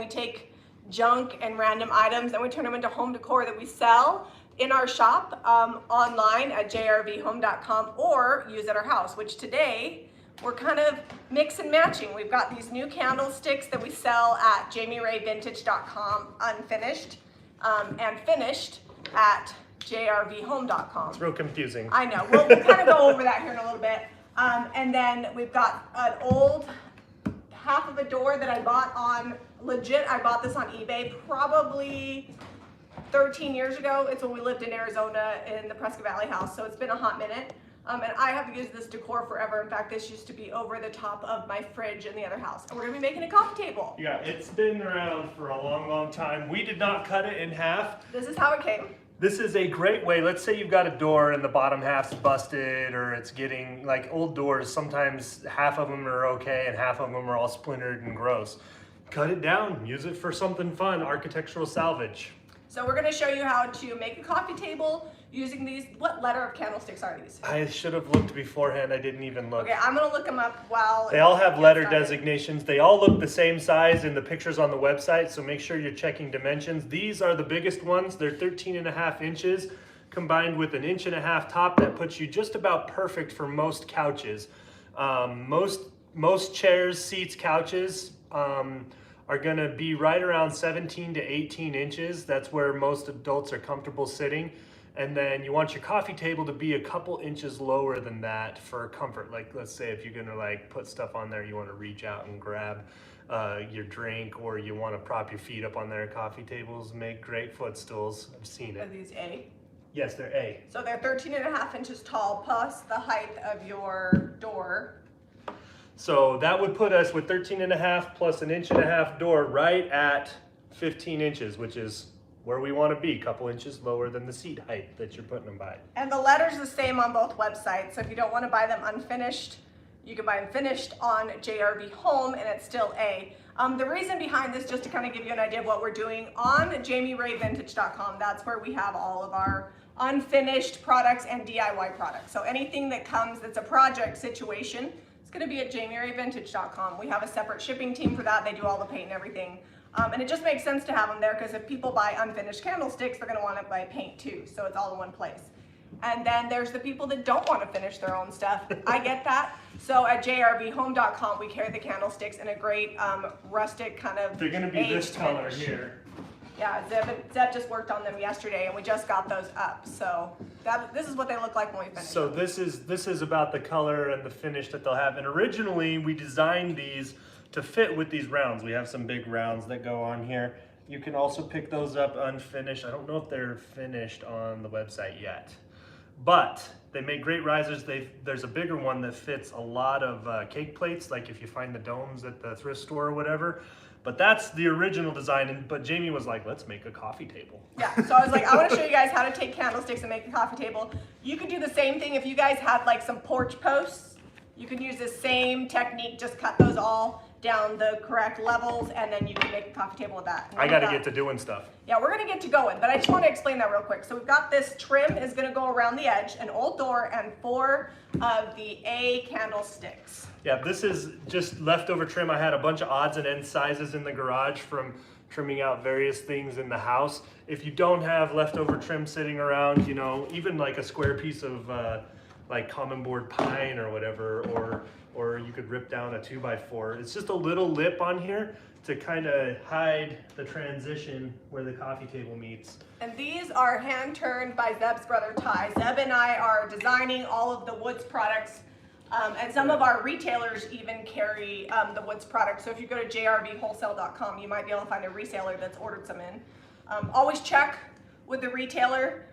we take junk and random items and we turn them into home decor that we sell in our shop online at jrvhome.com or use at our house, which today we're kind of mix and matching. We've got these new candlesticks that we sell at jamirayvintage.com unfinished and finished at jrvhome.com. It's real confusing. I know. We'll kind of go over that here in a little bit. And then we've got an old half of a door that I bought on legit. I bought this on eBay probably 13 years ago. It's when we lived in Arizona in the Prescott Valley house. So it's been a hot minute. And I have used this decor forever. In fact, this used to be over the top of my fridge in the other house. And we're gonna be making a coffee table. Yeah, it's been around for a long, long time. We did not cut it in half. This is how it came. This is a great way. Let's say you've got a door and the bottom half's busted, or it's getting, like old doors, sometimes half of them are okay and half of them are all splintered and gross. Cut it down, use it for something fun, architectural salvage. So we're gonna show you how to make a coffee table using these. What letter of candlesticks are these? I should have looked beforehand, I didn't even look. Okay, I'm gonna look them up while they all have letter designations. They all look the same size in the pictures on the website, so make sure you're checking dimensions. These are the biggest ones. They're 13.5 inches combined with an 1.5 inch top. That puts you just about perfect for most couches. Most chairs, seats, couches are gonna be right around 17 to 18 inches. That's where most adults are comfortable sitting. And then you want your coffee table to be a couple inches lower than that for comfort. Like, let's say if you're gonna like put stuff on there, you wanna reach out and grab your drink, or you wanna prop your feet up on there. Coffee tables make great footstools. I've seen it. Are these A? Yes, they're A. So they're 13.5 inches tall plus the height of your door. So that would put us with 13.5 plus an 1.5 inch door right at 15 inches, which is where we want to be, a couple inches lower than the seat height that you're putting them by. And the letter's the same on both websites. So if you don't want to buy them unfinished, you can buy them finished on JRV Home and it's still A. The reason behind this, just to kind of give you an idea of what we're doing, on jamirayvintage.com, that's where we have all of our unfinished products and DIY products. So anything that comes that's a project situation, it's going to be at jamirayvintage.com. We have a separate shipping team for that. They do all the paint and everything. And it just makes sense to have them there because if people buy unfinished candlesticks, they're going to want to buy paint too. So it's all in one place. And then there's the people that don't want to finish their own stuff. I get that. So at jrvhome.com, we carry the candlesticks in a great rustic kind of They're going to be this color here. Yeah, Zeb just worked on them yesterday and we just got those up. So this is what they look like when we finish. So this is about the color and the finish that they'll have. And originally we designed these to fit with these rounds. We have some big rounds that go on here. You can also pick those up unfinished. I don't know if they're finished on the website yet, but they make great risers. There's a bigger one that fits a lot of cake plates, like if you find the domes at the thrift store or whatever. But that's the original design, but Jamie was like, let's make a coffee table. Yeah, so I was like, I want to show you guys how to take candlesticks and make a coffee table. You could do the same thing if you guys had like some porch posts. You can use the same technique, just cut those all down the correct levels, and then you can make a coffee table with that. I got to get to doing stuff. Yeah, we're going to get to going, but I just want to explain that real quick. So we've got this trim is going to go around the edge, an old door, and 4 of the A candlesticks. Yeah, this is just leftover trim. I had a bunch of odds and ends sizes in the garage from trimming out various things in the house. If you don't have leftover trim sitting around, you know, even like a square piece of like common board pine or whatever, or you could rip down a 2x4. It's just a little lip on here to kind of hide the transition where the coffee table meets. And these are hand turned by Zeb's brother Ty. Zeb and I are designing all of the Woods products, and some of our retailers even carry the Woods products. So if you go to jrvwholesale.com, you might be able to find a reseller that's ordered some in. Always check with the retailer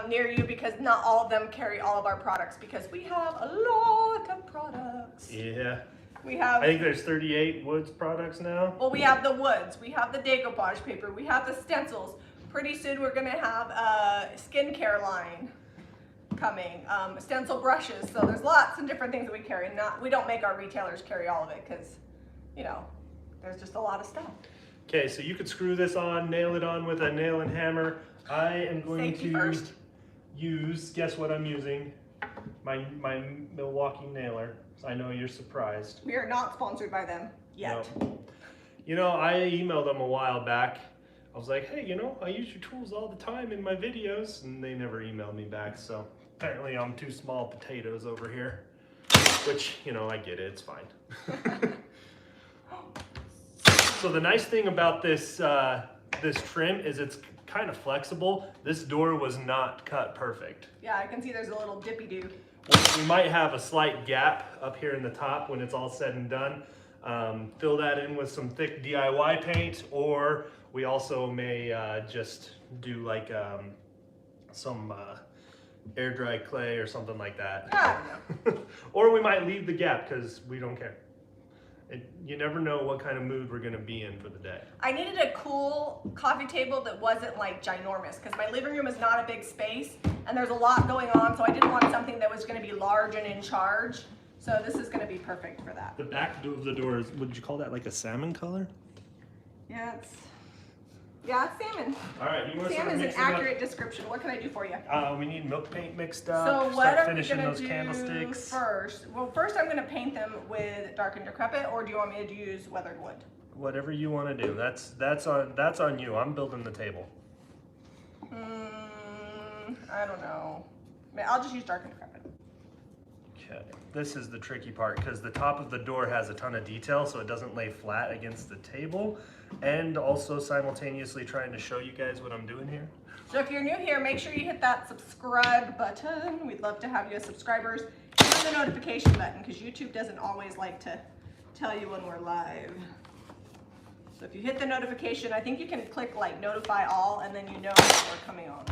near you, because not all of them carry all of our products, because we have a lot of products. Yeah. We have, I think there's 38 Woods products now. well, we have the Woods, we have the decoupage paper, we have the stencils. Pretty soon we're gonna have a skincare line coming, stencil brushes. So there's lots of different things that we carry. We don't make our retailers carry all of it because, you know, there's just a lot of stuff. Okay, so you could screw this on, nail it on with a nail and hammer. I am going to use, guess what I'm using? My Milwaukee nailer. I know you're surprised. We are not sponsored by them yet. No. You know, I emailed them a while back. I was like, hey, you know, I use your tools all the time in my videos, and they never emailed me back. So apparently I'm two small potatoes over here, which, you know, I get it, it's fine. So the nice thing about this, this trim is it's kind of flexible. This door was not cut perfect. Yeah, I can see there's a little dippy-doo. We might have a slight gap up here in the top when it's all said and done. Fill that in with some thick DIY paint, or we also may just do like some air dry clay or something like that. I don't know. Or we might leave the gap because we don't care. You never know what kind of mood we're gonna be in for the day. I needed a cool coffee table that wasn't like ginormous because my living room is not a big space and there's a lot going on, so I didn't want something that was gonna be large and in charge. So this is gonna be perfect for that. The back of the door is, would you call that like a salmon color? Yeah, it's salmon. All right, you want to start Salmon is an mixing up? accurate description. What can I do for you? We need milk paint mixed up. So what start are we finishing gonna those do candlesticks. first? Well, first I'm gonna paint them with dark and decrepit, or do you want me to use weathered wood? Whatever you want to do. That's on you. I'm building the table. I don't know. I'll just use dark and decrepit. Okay. This is the tricky part because the top of the door has a ton of detail, so it doesn't lay flat against the table, and also simultaneously trying to show you guys what I'm doing here. So if you're new here, make sure you hit that subscribe button. We'd love to have you as subscribers. And the notification button, because YouTube doesn't always like to tell you when we're live. So if you hit the notification, I think you can click like notify all, and then you know when we're coming on.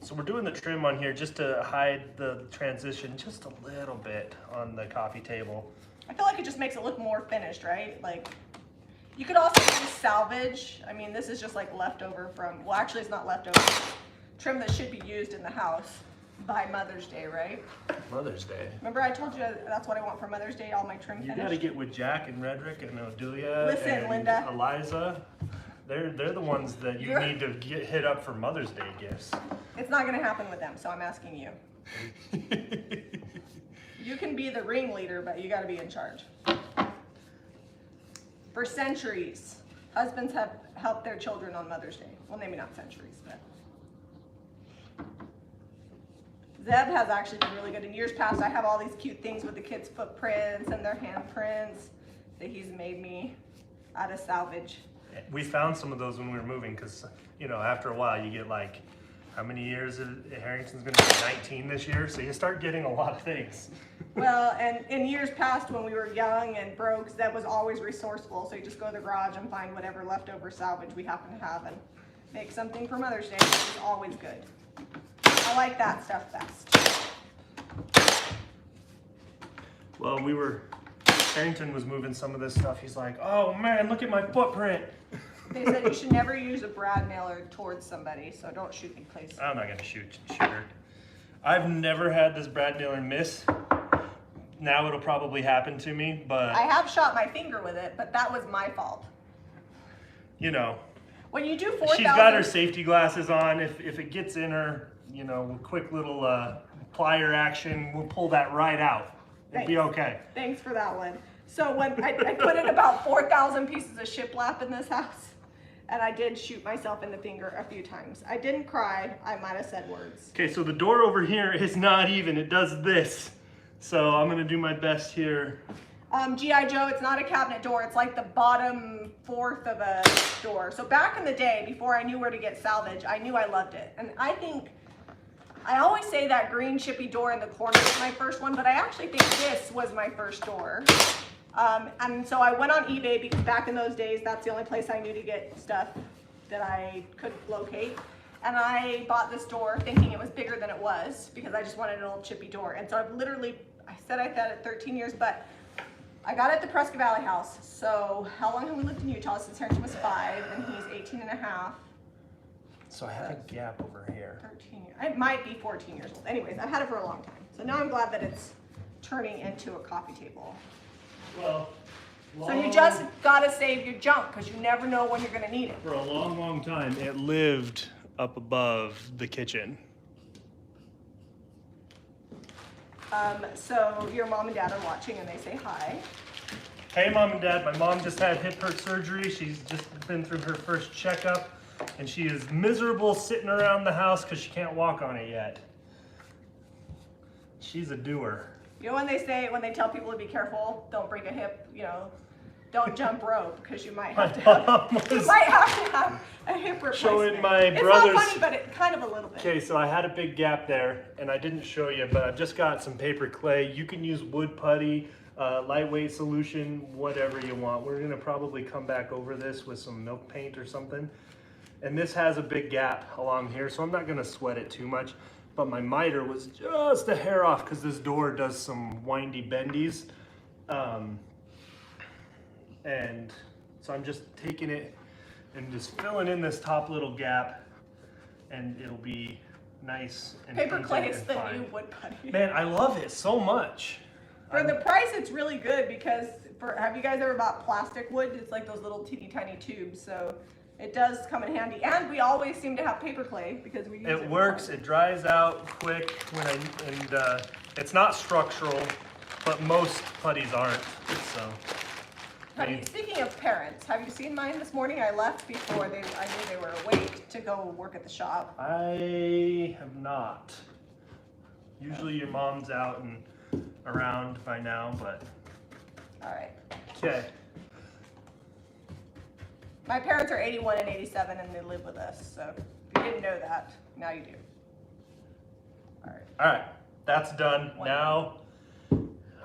So we're doing the trim on here just to hide the transition just a little bit on the coffee table. I feel like it just makes it look more finished, right? Like, you could also use salvage. I mean, this is just like leftover from, well, actually it's not leftover. Trim that should be used in the house by Mother's Day, right? Mother's Day. Remember I told you that's what I want for Mother's Day, all my trim You finished? got to get with Jack and Redrick and Odelia Listen, and Linda. Eliza. They're the ones that you need to get hit up for Mother's Day gifts. It's not gonna happen with them, so I'm asking you. You can be the ringleader, but you gotta be in charge. For centuries, husbands have helped their children on Mother's Day. Well, maybe not centuries, but. Zeb has actually been really good. In years past, I have all these cute things with the kids' footprints and their handprints that he's made me out of salvage. We found some of those when we were moving because, you know, after a while you get like, how many years? Harrington's going to be 19 this year, so you start getting a lot of things. Well, and in years past when we were young and broke, Zeb was always resourceful, so you just go to the garage and find whatever leftover salvage we happen to have and make something for Mother's Day, which is always good. I like that stuff best. Well, Harrington was moving some of this stuff. He's like, oh man, look at my footprint. They said you should never use a brad nailer towards somebody, so don't shoot me, please. I'm not going to shoot her. I've never had this brad nailer miss. Now it'll probably happen to me, but... I have shot my finger with it, but that was my fault. You know. When you do 4,000... She's got her safety glasses on. If it gets in her, you know, quick little plier action, we'll pull that right out. It'll be okay. Thanks for that one. So when I put in about 4,000 pieces of shiplap in this house, and I did shoot myself in the finger a few times. I didn't cry. I might have said words. Okay, so the door over here is not even. It does this. So I'm going to do my best here. G.I. Joe, it's not a cabinet door. It's like the bottom fourth of a door. So back in the day, before I knew where to get salvage, I knew I loved it. And I think, I always say that green chippy door in the corner was my first one, but I actually think this was my first door. And so I went on eBay because back in those days, that's the only place I knew to get stuff that I could locate. And I bought this door thinking it was bigger than it was because I just wanted an old chippy door. And so I've literally, I said it 13 years, but I got it at the Prescott Valley house. So how long have we lived in Utah? Since Harrington was 5 and he's 18 and a half. So I have a gap over here. 13 years. It might be 14 years old. Anyways, I've had it for a long time. So now I'm glad that it's turning into a coffee table. Well, So you just gotta save your junk because you never know when you're gonna need it. for a long, long time, it lived up above the kitchen. So your mom and dad are watching and they say hi. Hey Mom and Dad, my mom just had hip surgery. She's just been through her first checkup and she is miserable sitting around the house because she can't walk on it yet. She's a doer. You know when they tell people to be careful, don't break a hip, you know, don't jump rope because you might have to have a hip replacement. Showing my it's brother's. not funny, but it kind of a little bit. Okay, so I had a big gap there and I didn't show you, but I've just got some paper clay. You can use wood putty, lightweight solution, whatever you want. We're gonna probably come back over this with some milk paint or something. And this has a big gap along here, so I'm not gonna sweat it too much. But my miter was just a hair off because this door does some windy bendies. And so I'm just taking it and just filling in this top little gap and it'll be nice and Paper clay painted is and the fine. new wood putty. Man, I love it so much. For the price, it's really good because have you guys ever bought plastic wood? It's like those little teeny tiny tubes, so it does come in handy. And we always seem to have paper clay because we use it. It works. It dries out quick it's not structural, but most putties aren't. So. Speaking of parents, have you seen mine this morning? I left before I knew they were awake to go work at the shop. I have not. Usually your mom's out and around by now, but. All right. Okay. My parents are 81 and 87 and they live with us, so if you didn't know that, now you do. All right. All right, that's done. One. Now,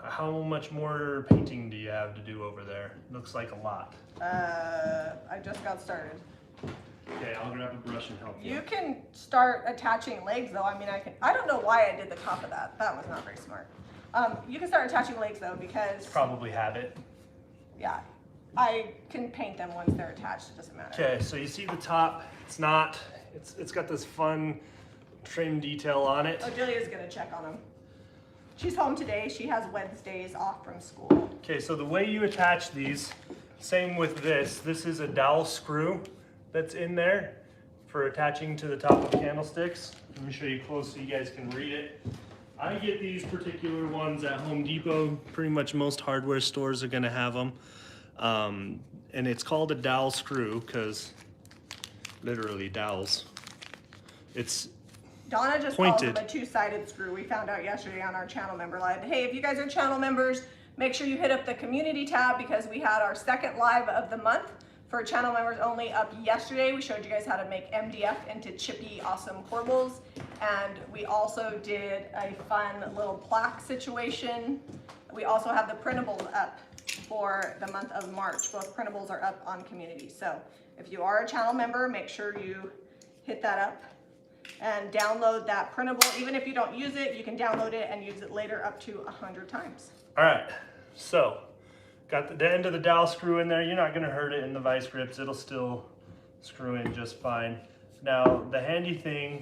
how much more painting do you have to do over there? Looks like a lot. I just got started. Okay, I'll grab a brush and help you. You can start attaching legs though. I mean, I don't know why I did the top of that. That was not very smart. You can start attaching legs though because, Probably have it. yeah, I can paint them once they're attached. It doesn't matter. Okay, so you see the top. It's got this fun trim detail on it. Oh, Julia's gonna check on them. She's home today. She has Wednesdays off from school. Okay, so the way you attach these, same with this. This is a dowel screw that's in there for attaching to the top of candlesticks. Let me show you close so you guys can read it. I get these particular ones at Home Depot. Pretty much most hardware stores are gonna have them. And it's called a dowel screw because literally dowels. It's Donna just pointed. calls them a two-sided screw. We found out yesterday on our channel member live. Hey, if you guys are channel members, make sure you hit up the community tab because we had our second live of the month for channel members only up yesterday. We showed you guys how to make MDF into chippy, awesome corbels. And we also did a fun little plaque situation. We also have the printables up for the month of March. Both printables are up on community. So if you are a channel member, make sure you hit that up and download that printable. Even if you don't use it, you can download it and use it later up to 100 times. All right, so got the end of the dowel screw in there. You're not gonna hurt it in the vice grips. It'll still screw in just fine. Now, the handy thing,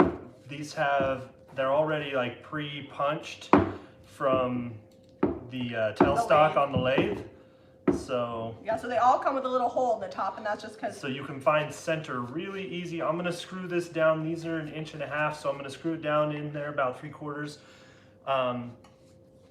they're already like pre-punched from the tailstock on the lathe. So yeah, so they all come with a little hole in the top, and that's just because. So you can find center really easy. I'm gonna screw this down. These are 1.5 inches, so I'm gonna screw it down in there about 3/4.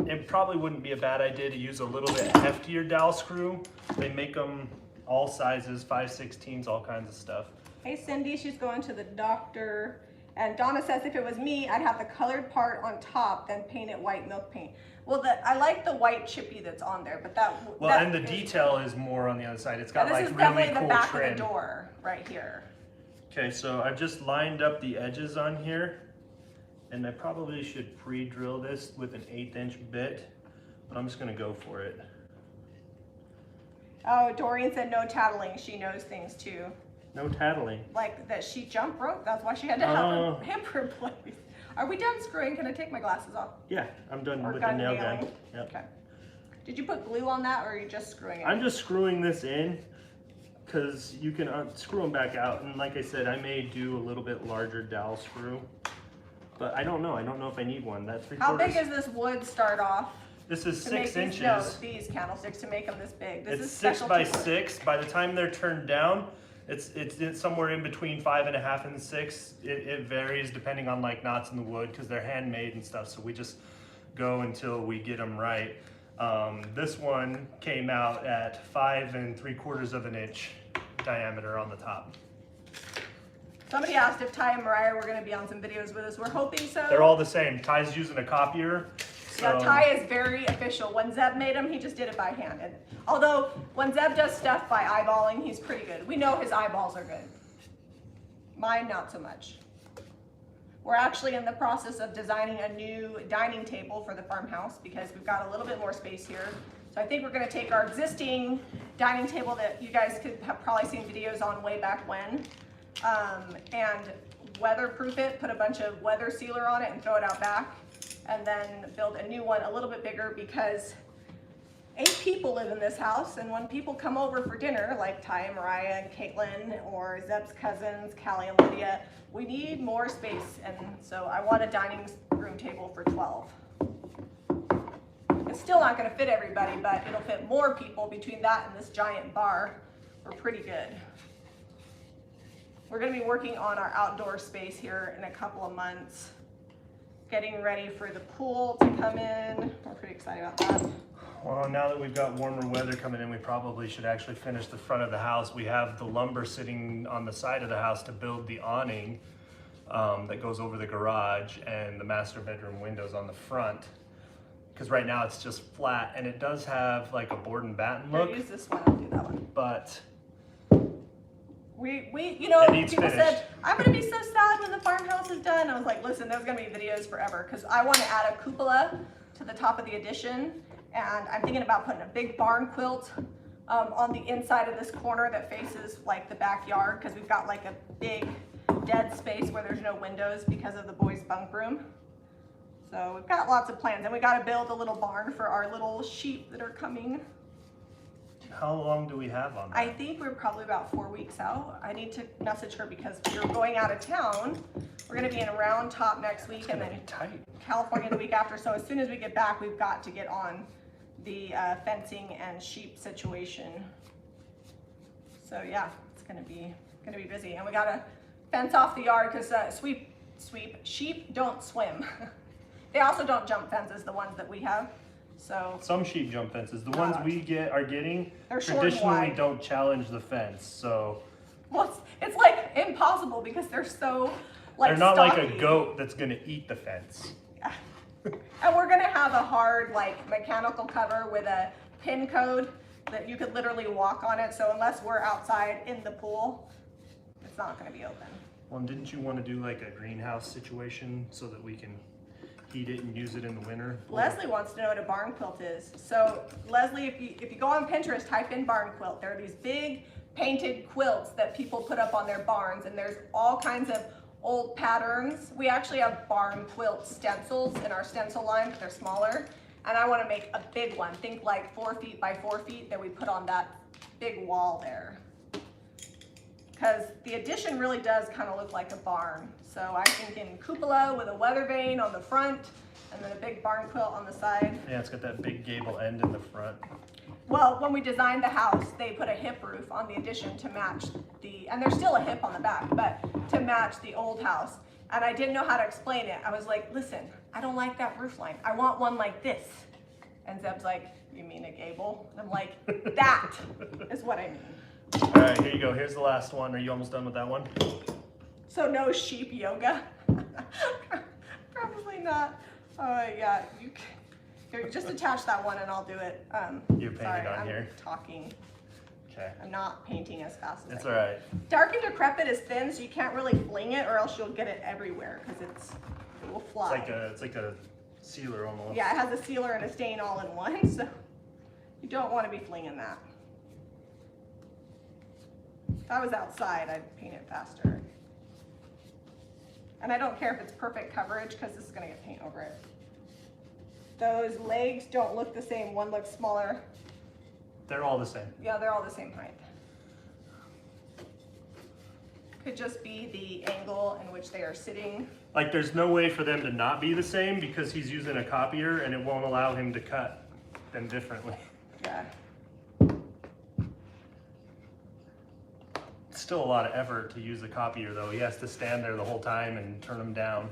It probably wouldn't be a bad idea to use a little bit heftier dowel screw. They make them all sizes, 5/16, all kinds of stuff. Hey Cindy, she's going to the doctor. And Donna says if it was me, I'd have the colored part on top, then paint it white milk paint. Well, I like the white chippy that's on there, but and the detail is more on the other side. It's got like really cool trim. This is definitely the back of the door right here. Okay, so I've just lined up the edges on here, and I probably should pre-drill this with an 1/8 inch bit, but I'm just gonna go for it. Oh, Doreen said no tattling. She knows things too. No tattling. Like that she jump rope. That's why she had to have her hip replaced. Are we done screwing? Can I take my glasses off? Yeah, I'm done Or with the nail nailing? gun. Yep. Okay. Did you put glue on that, or are you just screwing it? I'm just screwing this in because you can screw them back out. And like I said, I may do a little bit larger dowel screw, but I don't know. I don't know if I need one. That's 3/4. How big is this wood start off? This is to 6 make inches. No, these candlesticks to make them this big. This It's is 6 special by wood. 6. By the time they're turned down, it's somewhere in between 5.5 and 6. It varies depending on like knots in the wood because they're handmade and stuff. So we just go until we get them right. This one came out at 5 3/4 inch diameter on the top. Somebody asked if Ty and Mariah were going to be on some videos with us. We're hoping so. They're all the same. Ty's using a copier. Yeah, Ty is very official. When Zeb made them, he just did it by hand. And although when Zeb does stuff by eyeballing, he's pretty good. We know his eyeballs are good. Mine, not so much. We're actually in the process of designing a new dining table for the farmhouse because we've got a little bit more space here. So I think we're going to take our existing dining table that you guys could have probably seen videos on way back when, and weatherproof it, put a bunch of weather sealer on it and throw it out back, and then build a new one a little bit bigger because 8 people live in this house, and when people come over for dinner, like Ty and Mariah and Caitlin, or Zeb's cousins, Callie and Lydia, we need more space, and so I want a dining room table for 12. It's still not gonna fit everybody, but it'll fit more people between that and this giant bar. We're pretty good. We're gonna be working on our outdoor space here in a couple of months, getting ready for the pool to come in. We're pretty excited about that. Well, now that we've got warmer weather coming in, we probably should actually finish the front of the house. We have the lumber sitting on the side of the house to build the awning that goes over the garage and the master bedroom windows on the front. Because right now it's just flat, and it does have like a board and batten look. Here, use this one, I'll do that one. But you know, it needs people finished. said, I'm gonna be so sad when the farmhouse is done. I was like, listen, there's gonna be videos forever, because I want to add a cupola to the top of the addition, and I'm thinking about putting a big barn quilt on the inside of this corner that faces like the backyard, because we've got like a big dead space where there's no windows because of the boys' bunk room. So we've got lots of plans, and we got to build a little barn for our little sheep that are coming. How long do we have on that? I think we're probably about 4 weeks out. I need to message her because we're going out of town. We're going to be in Round Top next week, and then tight. California the week after. So as soon as we get back, we've got to get on the fencing and sheep situation. So yeah, it's gonna be busy, and we gotta fence off the yard because sheep don't swim. They also don't jump fences, the ones that we have. So some sheep jump fences. The ones we are getting they're short and traditionally wide. don't challenge the fence. So well, it's like impossible because they're so like they're not stocky. like a goat that's gonna eat the fence. Yeah. And we're gonna have a hard like mechanical cover with a pin code that you could literally walk on it. So unless we're outside in the pool, it's not gonna be open. Well, and didn't you want to do like a greenhouse situation so that we can heat it and use it in the winter? Leslie wants to know what a barn quilt is. So Leslie, if you go on Pinterest, type in barn quilt. There are these big painted quilts that people put up on their barns, and there's all kinds of old patterns. We actually have barn quilt stencils in our stencil line, but they're smaller. And I want to make a big one. Think like 4 feet by 4 feet that we put on that big wall there. Because the addition really does kind of look like a barn. So I'm thinking cupola with a weather vane on the front, and then a big barn quilt on the side. Yeah, it's got that big gable end in the front. Well, when we designed the house, they put a hip roof on the addition to match and there's still a hip on the back, but to match the old house. And I didn't know how to explain it. I was like, listen, I don't like that roof line. I want one like this. And Zeb's like, you mean a gable? And I'm like, that is what I mean. All right, here you go. Here's the last one. Are you almost done with that one? So no sheep yoga? Probably not. Yeah, here, just attach that one and I'll do it. You're painting sorry, on I'm here. Talking. Okay. I'm not painting as fast as It's I all can. right. Dark and Decrepit is thin, so you can't really fling it or else you'll get it everywhere because it will fly. It's like a sealer almost. Yeah, it has a sealer and a stain all in one, so you don't want to be flinging that. If I was outside, I'd paint it faster. And I don't care if it's perfect coverage because this is going to get paint over it. Those legs don't look the same. One looks smaller. They're all the same. Yeah, they're all the same height. Could just be the angle in which they are sitting. Like there's no way for them to not be the same because he's using a copier and it won't allow him to cut them differently. Yeah. It's still a lot of effort to use the copier though. He has to stand there the whole time and turn them down.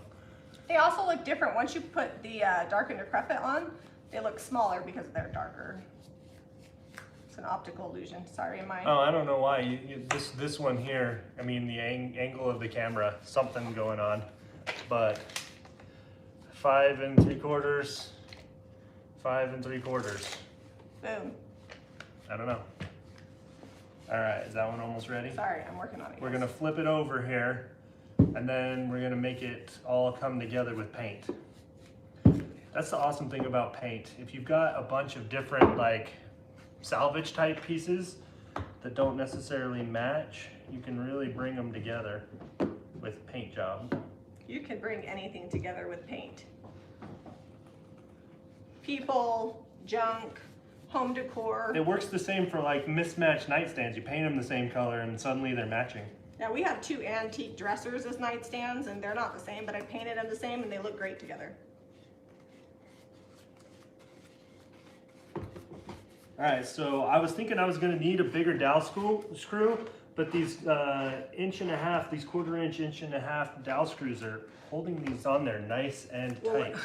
They also look different. Once you put the Dark and Decrepit on, they look smaller because they're darker. It's an optical illusion. Sorry, am I? Oh, I don't know why. This one here, I mean the angle of the camera, something going on. But 5 3/4, 5 3/4. Boom. I don't know. All right, is that one almost ready? Sorry, I'm working on it. We're gonna flip it over here, and then we're gonna make it all come together with paint. That's the awesome thing about paint. If you've got a bunch of different like salvage type pieces that don't necessarily match, you can really bring them together with paint job. You can bring anything together with paint. People, junk, home decor. It works the same for like mismatched nightstands. You paint them the same color and suddenly they're matching. Now we have 2 antique dressers as nightstands and they're not the same, but I painted them the same and they look great together. All right, so I was thinking I was gonna need a bigger dowel screw, but these 1.5 inch, these 1/4 inch, 1.5 inch dowel screws are holding these on there nice and tight.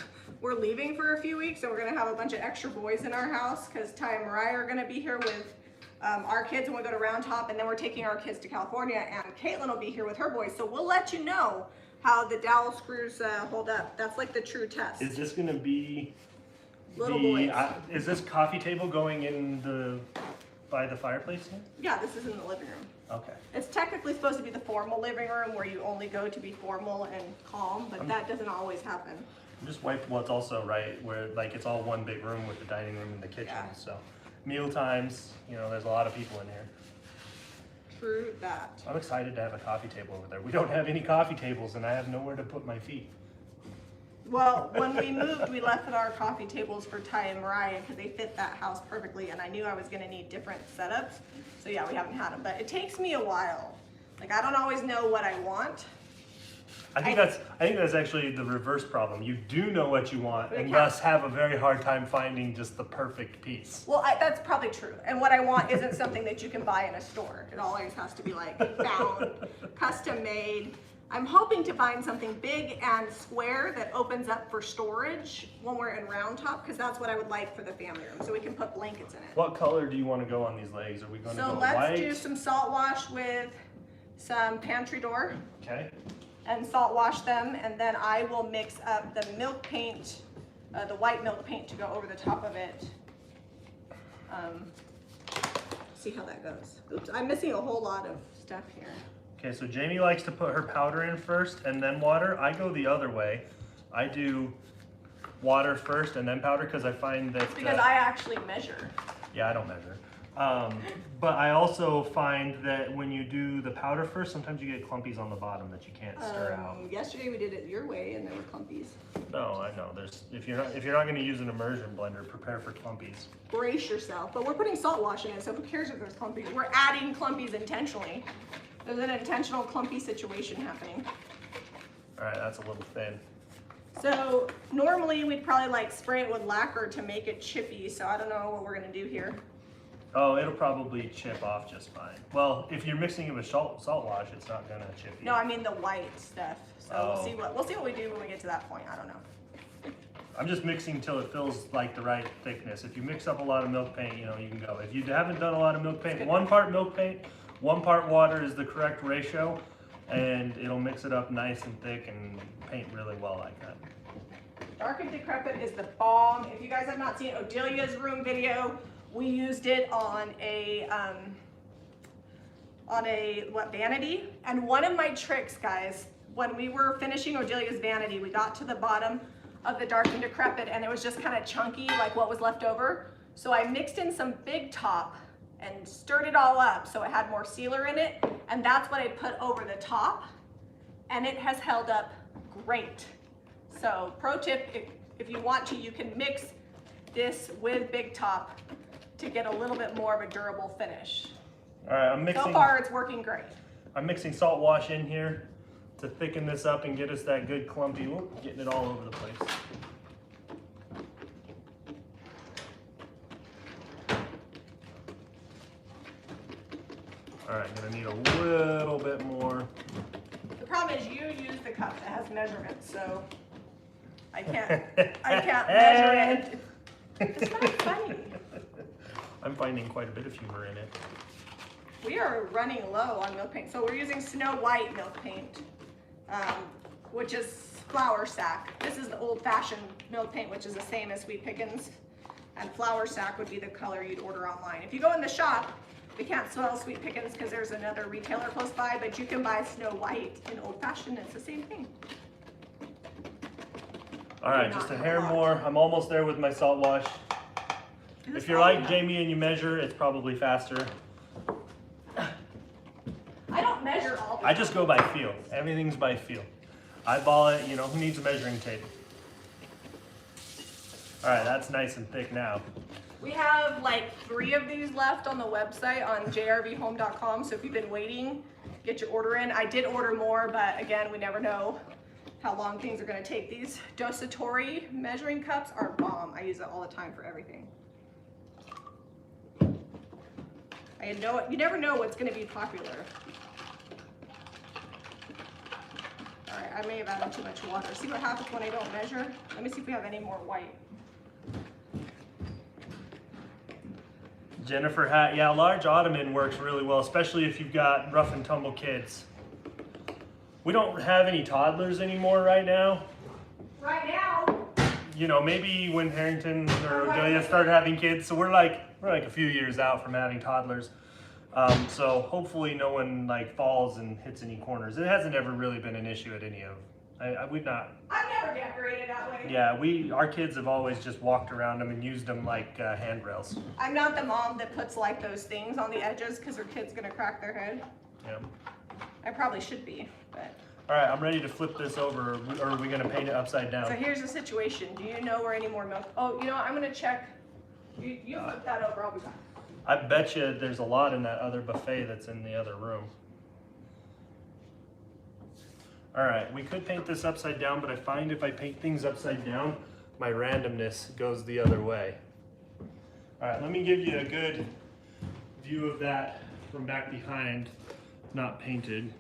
We're leaving for a few weeks and we're gonna have a bunch of extra boys in our house because Ty and Mariah are gonna be here with our kids when we go to Round Top, and then we're taking our kids to California, and Caitlin will be here with her boys. So we'll let you know how the dowel screws hold up. That's like the true test. Is this gonna be Little boys. Is this coffee table going by the fireplace here? Yeah, this is in the living room. Okay. It's technically supposed to be the formal living room where you only go to be formal and calm, but that doesn't always happen. Just wipe what's also right, where like it's all one big room with the dining room and the kitchen. Yeah. So meal times, you know, there's a lot of people in here. True that. I'm excited to have a coffee table over there. We don't have any coffee tables and I have nowhere to put my feet. Well, when we moved, we left our coffee tables for Ty and Mariah because they fit that house perfectly, and I knew I was going to need different setups. So yeah, we haven't had them, but it takes me a while. Like, I don't always know what I want. I think that's actually the reverse problem. You do know what you want But it and can't- thus have a very hard time finding just the perfect piece. Well, that's probably true. And what I want isn't something that you can buy in a store. It always has to be like found, custom made. I'm hoping to find something big and square that opens up for storage when we're in Round Top, because that's what I would like for the family room, so we can put blankets in it. What color do you want to go on these legs? Are we going to So go let's white? do some salt wash with some pantry door Okay. and salt wash them, and then I will mix up the milk paint, the white milk paint to go over the top of it. See how that goes. Oops, I'm missing a whole lot of stuff here. Okay, so Jamie likes to put her powder in first and then water. I go the other way. I do water first and then powder because I find that... It's because I actually measure. Yeah, I don't measure. But I also find that when you do the powder first, sometimes you get clumpies on the bottom that you can't stir out. Yesterday we did it your way and there were clumpies. No, I know. If you're not going to use an immersion blender, prepare for clumpies. Brace yourself. But we're putting salt wash in it, so who cares if there's clumpies? We're adding clumpies intentionally. There's an intentional clumpy situation happening. All right, that's a little thin. So normally we'd probably like spray it with lacquer to make it chippy, so I don't know what we're gonna do here. Oh, it'll probably chip off just fine. Well, if you're mixing it with salt wash, it's not gonna chip you. No, I mean the white stuff. So Oh. we'll see what we do when we get to that point. I don't know. I'm just mixing till it feels like the right thickness. If you mix up a lot of milk paint, you know, you can go. If you haven't done a lot of milk paint, 1 part milk paint, 1 part water is the correct ratio, and it'll mix it up nice and thick and paint really well like that. Dark and Decrepit is the bomb. If you guys have not seen Odelia's room video, we used it on a vanity. And one of my tricks, guys, when we were finishing Odelia's vanity, we got to the bottom of the Dark and Decrepit and it was just kind of chunky, like what was left over. So I mixed in some Big Top and stirred it all up so it had more sealer in it, and that's what I put over the top, and it has held up great. So pro tip, if you want to, you can mix this with Big Top to get a little bit more of a durable finish. All right, I'm mixing. So far it's working great. I'm mixing salt wash in here to thicken this up and get us that good clumpy. Whoop, getting it all over the place. All right, gonna need a little bit more. The problem is you use the cup that has measurements, so I can't measure it. It's not funny. I'm finding quite a bit of humor in it. We are running low on milk paint. So we're using Snow White milk paint, which is flour sack. This is the old-fashioned milk paint, which is the same as Sweet Pickins. And flour sack would be the color you'd order online. If you go in the shop, we can't sell Sweet Pickins because there's another retailer close by, but you can buy Snow White in old-fashioned. It's the same thing. All right, just a hair more. I'm almost there with my salt wash. If you're like Jamie and you measure, it's probably faster. I don't measure all the I just go by feel. Everything's by feel. Eyeball it, you know, who needs a measuring tape? All right, that's nice and thick now. We have like 3 of these left on the website on jrvhome.com. So if you've been waiting, get your order in. I did order more, but again, we never know how long things are gonna take. These Dosatori measuring cups are bomb. I use it all the time for everything. You never know what's gonna be popular. All right, I may have added too much water. See what happens when I don't measure? Let me see if we have any more white. Jennifer hat, yeah, large ottoman works really well, especially if you've got rough and tumble kids. We don't have any toddlers anymore right now. Right now? You know, maybe when Harrington or Delia start having kids, so we're like a few years out from having toddlers. So hopefully no one like falls and hits any corners. It hasn't ever really been an issue at any of. We've not. I've never decorated that way. Yeah, our kids have always just walked around them and used them like handrails. I'm not the mom that puts like those things on the edges because her kid's gonna crack their head. Yeah. I probably should be, but. All right, I'm ready to flip this over, or are we gonna paint it upside down? So here's the situation. Do you know where any more milk? Oh, you know what? I'm gonna check. You flip that over, I'll be back. I bet you there's a lot in that other buffet that's in the other room. All right, we could paint this upside down, but I find if I paint things upside down, my randomness goes the other way. All right, let me give you a good view of that from back behind, not painted.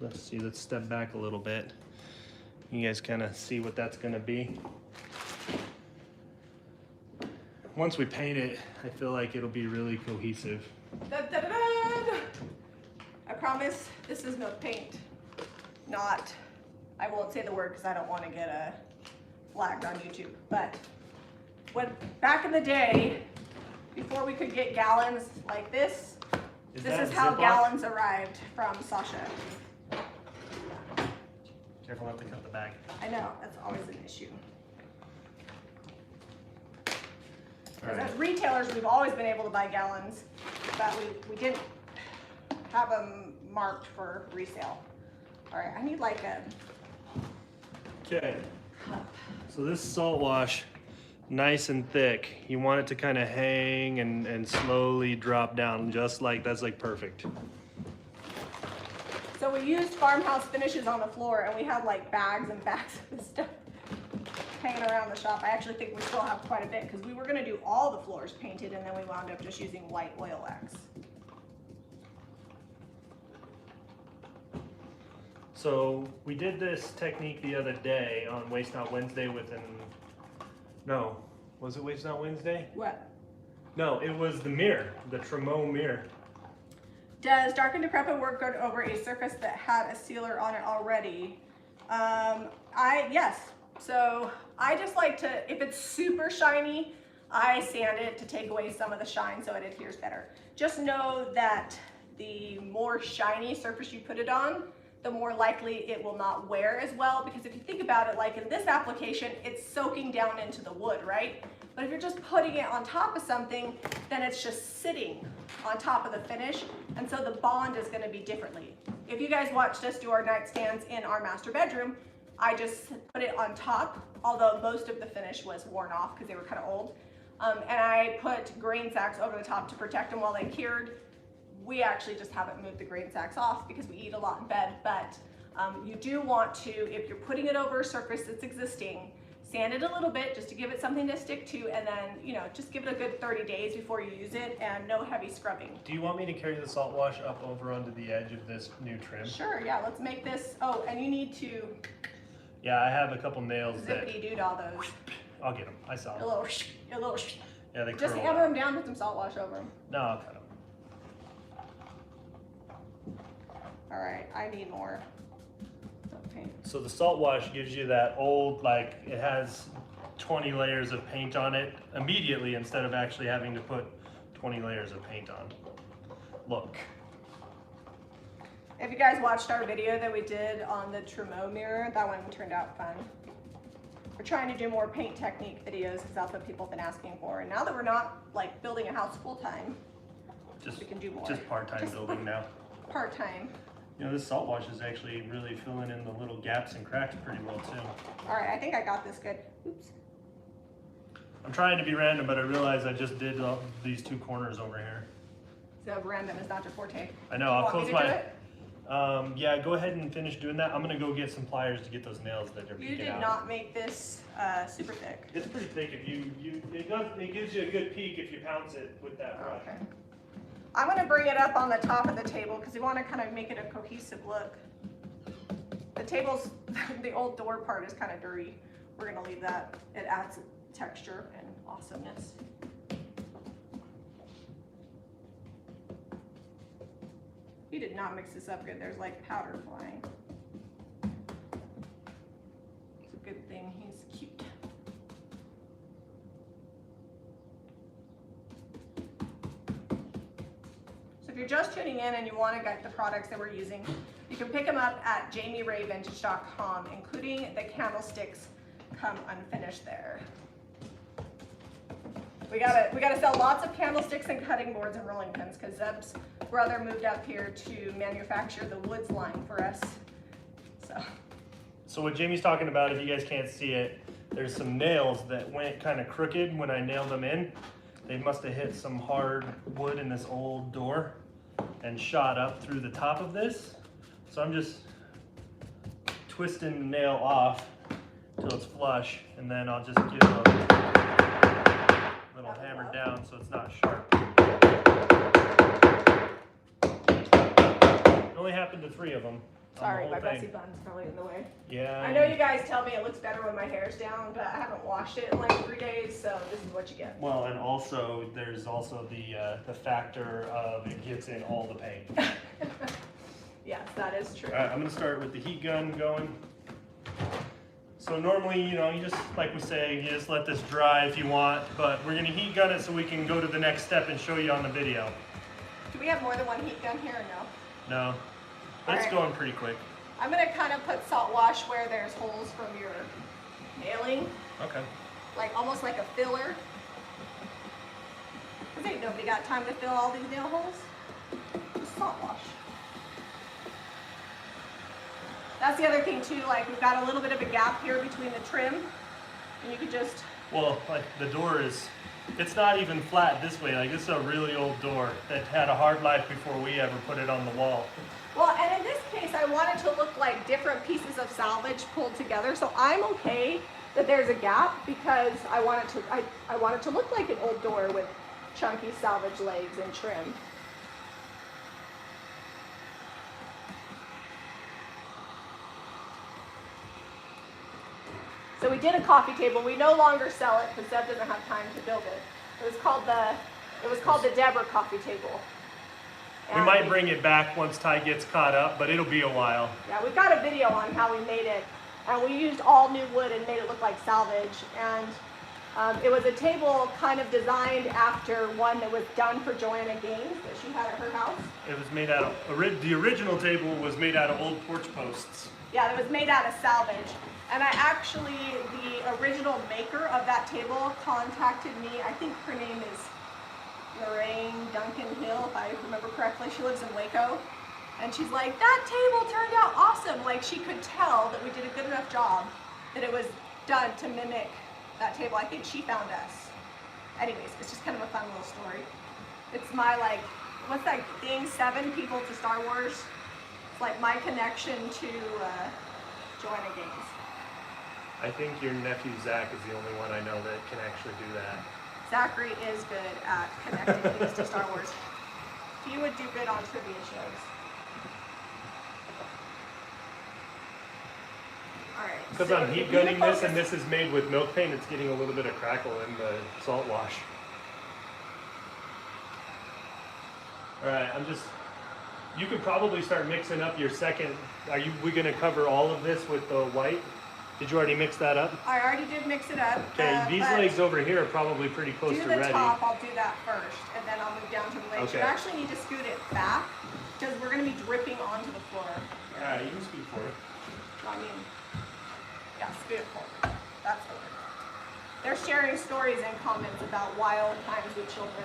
Let's see, let's step back a little bit. You guys kind of see what that's gonna be. Once we paint it, I feel like it'll be really cohesive. Da, da, da, da. I promise this is milk paint. Not, I won't say the word because I don't want to get flagged on YouTube, but back in the day, before we could get gallons like this, this is how gallons arrived from Sasha. Careful not to cut the bag. I know, that's always an issue. Right. As retailers, we've always been able to buy gallons, but we didn't have them marked for resale. All right, I need like a Okay, cup. so this salt wash, nice and thick. You want it to kind of hang and slowly drop down, just like, that's like perfect. So we used Farmhouse finishes on the floor, and we had like bags and bags of this stuff hanging around the shop. I actually think we still have quite a bit because we were gonna do all the floors painted, and then we wound up just using white oil wax. So we did this technique the other day on Waste Not Wednesday no, was it Waste Not Wednesday? What? No, it was the mirror, the Tremo mirror. Does Dark and Decrepit work good over a surface that had a sealer on it already? Yes. So I just like to, if it's super shiny, I sand it to take away some of the shine so it adheres better. Just know that the more shiny surface you put it on, the more likely it will not wear as well, because if you think about it, like in this application, it's soaking down into the wood, right? But if you're just putting it on top of something, then it's just sitting on top of the finish, and so the bond is gonna be differently. If you guys watched us do our nightstands in our master bedroom, I just put it on top, although most of the finish was worn off because they were kind of old. And I put grain sacks over the top to protect them while they cured. We actually just haven't moved the grain sacks off because we eat a lot in bed, but you do want to, if you're putting it over a surface that's existing, sand it a little bit just to give it something to stick to, and then, you know, just give it a good 30 days before you use it, and no heavy scrubbing. Do you want me to carry the salt wash up over onto the edge of this new trim? Sure, yeah, let's make this, oh, and you need to Yeah, I have a couple nails that, zippity-doo-dah those. I'll get them. I saw A them. little, a little. Yeah, they Just curl hammer out. them down, put some salt wash over them. No, I'll cut them. All right, I need more. Paint. So the salt wash gives you that old, like, it has 20 layers of paint on it immediately instead of actually having to put 20 layers of paint on. Look. If you guys watched our video that we did on the Trumeau mirror, that one turned out fun. We're trying to do more paint technique videos because that's what people have been asking for. And now that we're not like building a house full time, we can do more. Just part-time building now. Part-time. You know, this salt wash is actually really filling in the little gaps and cracks pretty well too. All right, I think I got this good. Oops. I'm trying to be random, but I realize I just did these two corners over here. So random is not your forte. I know, I'll close Do you want me my... to do it? Yeah, go ahead and finish doing that. I'm gonna go get some pliers to get those nails that are You peeking did out. not make this super thick. It's pretty thick. If it gives you a good peek if you pounce it with that brush. Okay. I'm gonna bring it up on the top of the table because we want to kind of make it a cohesive look. The table's, the old door part is kind of dirty. We're gonna leave that. It adds texture and awesomeness. He did not mix this up good. There's like powder flying. It's a good thing he's cute. So if you're just tuning in and you want to get the products that we're using, you can pick them up at JamiRayVintage.com, including the candlesticks come unfinished there. We gotta sell lots of candlesticks and cutting boards and rolling pins because Zeb's brother moved up here to manufacture the woods line for us. So what Jamie's talking about, if you guys can't see it, there's some nails that went kind of crooked when I nailed them in. They must have hit some hard wood in this old door and shot up through the top of this. So I'm just twisting the nail off till it's flush, and then I'll just give a little hammer down so it's not sharp. It only happened to 3 of them. Sorry, my Bessie bun's probably in the way. Yeah. I know you guys tell me it looks better when my hair's down, but I haven't washed it in like 3 days, so this is what you get. Well, and also there's also the factor of it gets in all the paint. Yes, that is true. All right, I'm gonna start with the heat gun going. So normally, you know, you just, like we say, you just let this dry if you want, but we're gonna heat gun it so we can go to the next step and show you on the video. Do we have more than one heat gun here or no? No, but it's Alright. going pretty quick. I'm gonna kind of put salt wash where there's holes from your nailing, Okay. like almost like a filler. Cause ain't nobody got time to fill all these nail holes. Just salt wash. That's the other thing too, like we've got a little bit of a gap here between the trim, and you could just... Well, like the door is, it's not even flat this way. Like this is a really old door that had a hard life before we ever put it on the wall. Well, and in this case, I want it to look like different pieces of salvage pulled together, so I'm okay that there's a gap because I want it to, I want it to look like an old door with chunky salvage legs and trim. So we did a coffee table. We no longer sell it because Deb doesn't have time to build it. It was called the Deborah coffee table. We And might bring it back once Ty gets caught up, but it'll be a while. yeah, we've got a video on how we made it, and we used all new wood and made it look like salvage. And it was a table kind of designed after one that was done for Joanna Gaines that she had at her house. It was made out of, the original table was made out of old porch posts. Yeah, it was made out of salvage. And I actually, the original maker of that table contacted me. I think her name is Lorraine Duncan Hill, if I remember correctly. She lives in Waco. And she's like, that table turned out awesome. Like she could tell that we did a good enough job that it was done to mimic that table. I think she found us. Anyways, it's just kind of a fun little story. It's my like, what's that thing, 7 people to Star Wars? It's like my connection to Joanna Gaines. I think your nephew Zach is the only one I know that can actually do that. Zachary is good at connecting things to Star Wars. He would do good on trivia shows. All right. Because I'm heat gunning this, and this is made with milk paint, it's getting a little bit of crackle in the salt wash. Alright, you could probably start mixing up your second. We going to cover all of this with the white? Did you already mix that up? I already did mix it up. Okay, these legs over here are probably pretty close to ready. Do the top, I'll do that first, and then I'll move down to the legs. Okay. You actually need to scoot it back, because we're going to be dripping onto the floor. Alright, you can scoot forward. I mean, yeah, scoot it forward. That's the word. They're sharing stories and comments about wild times with children.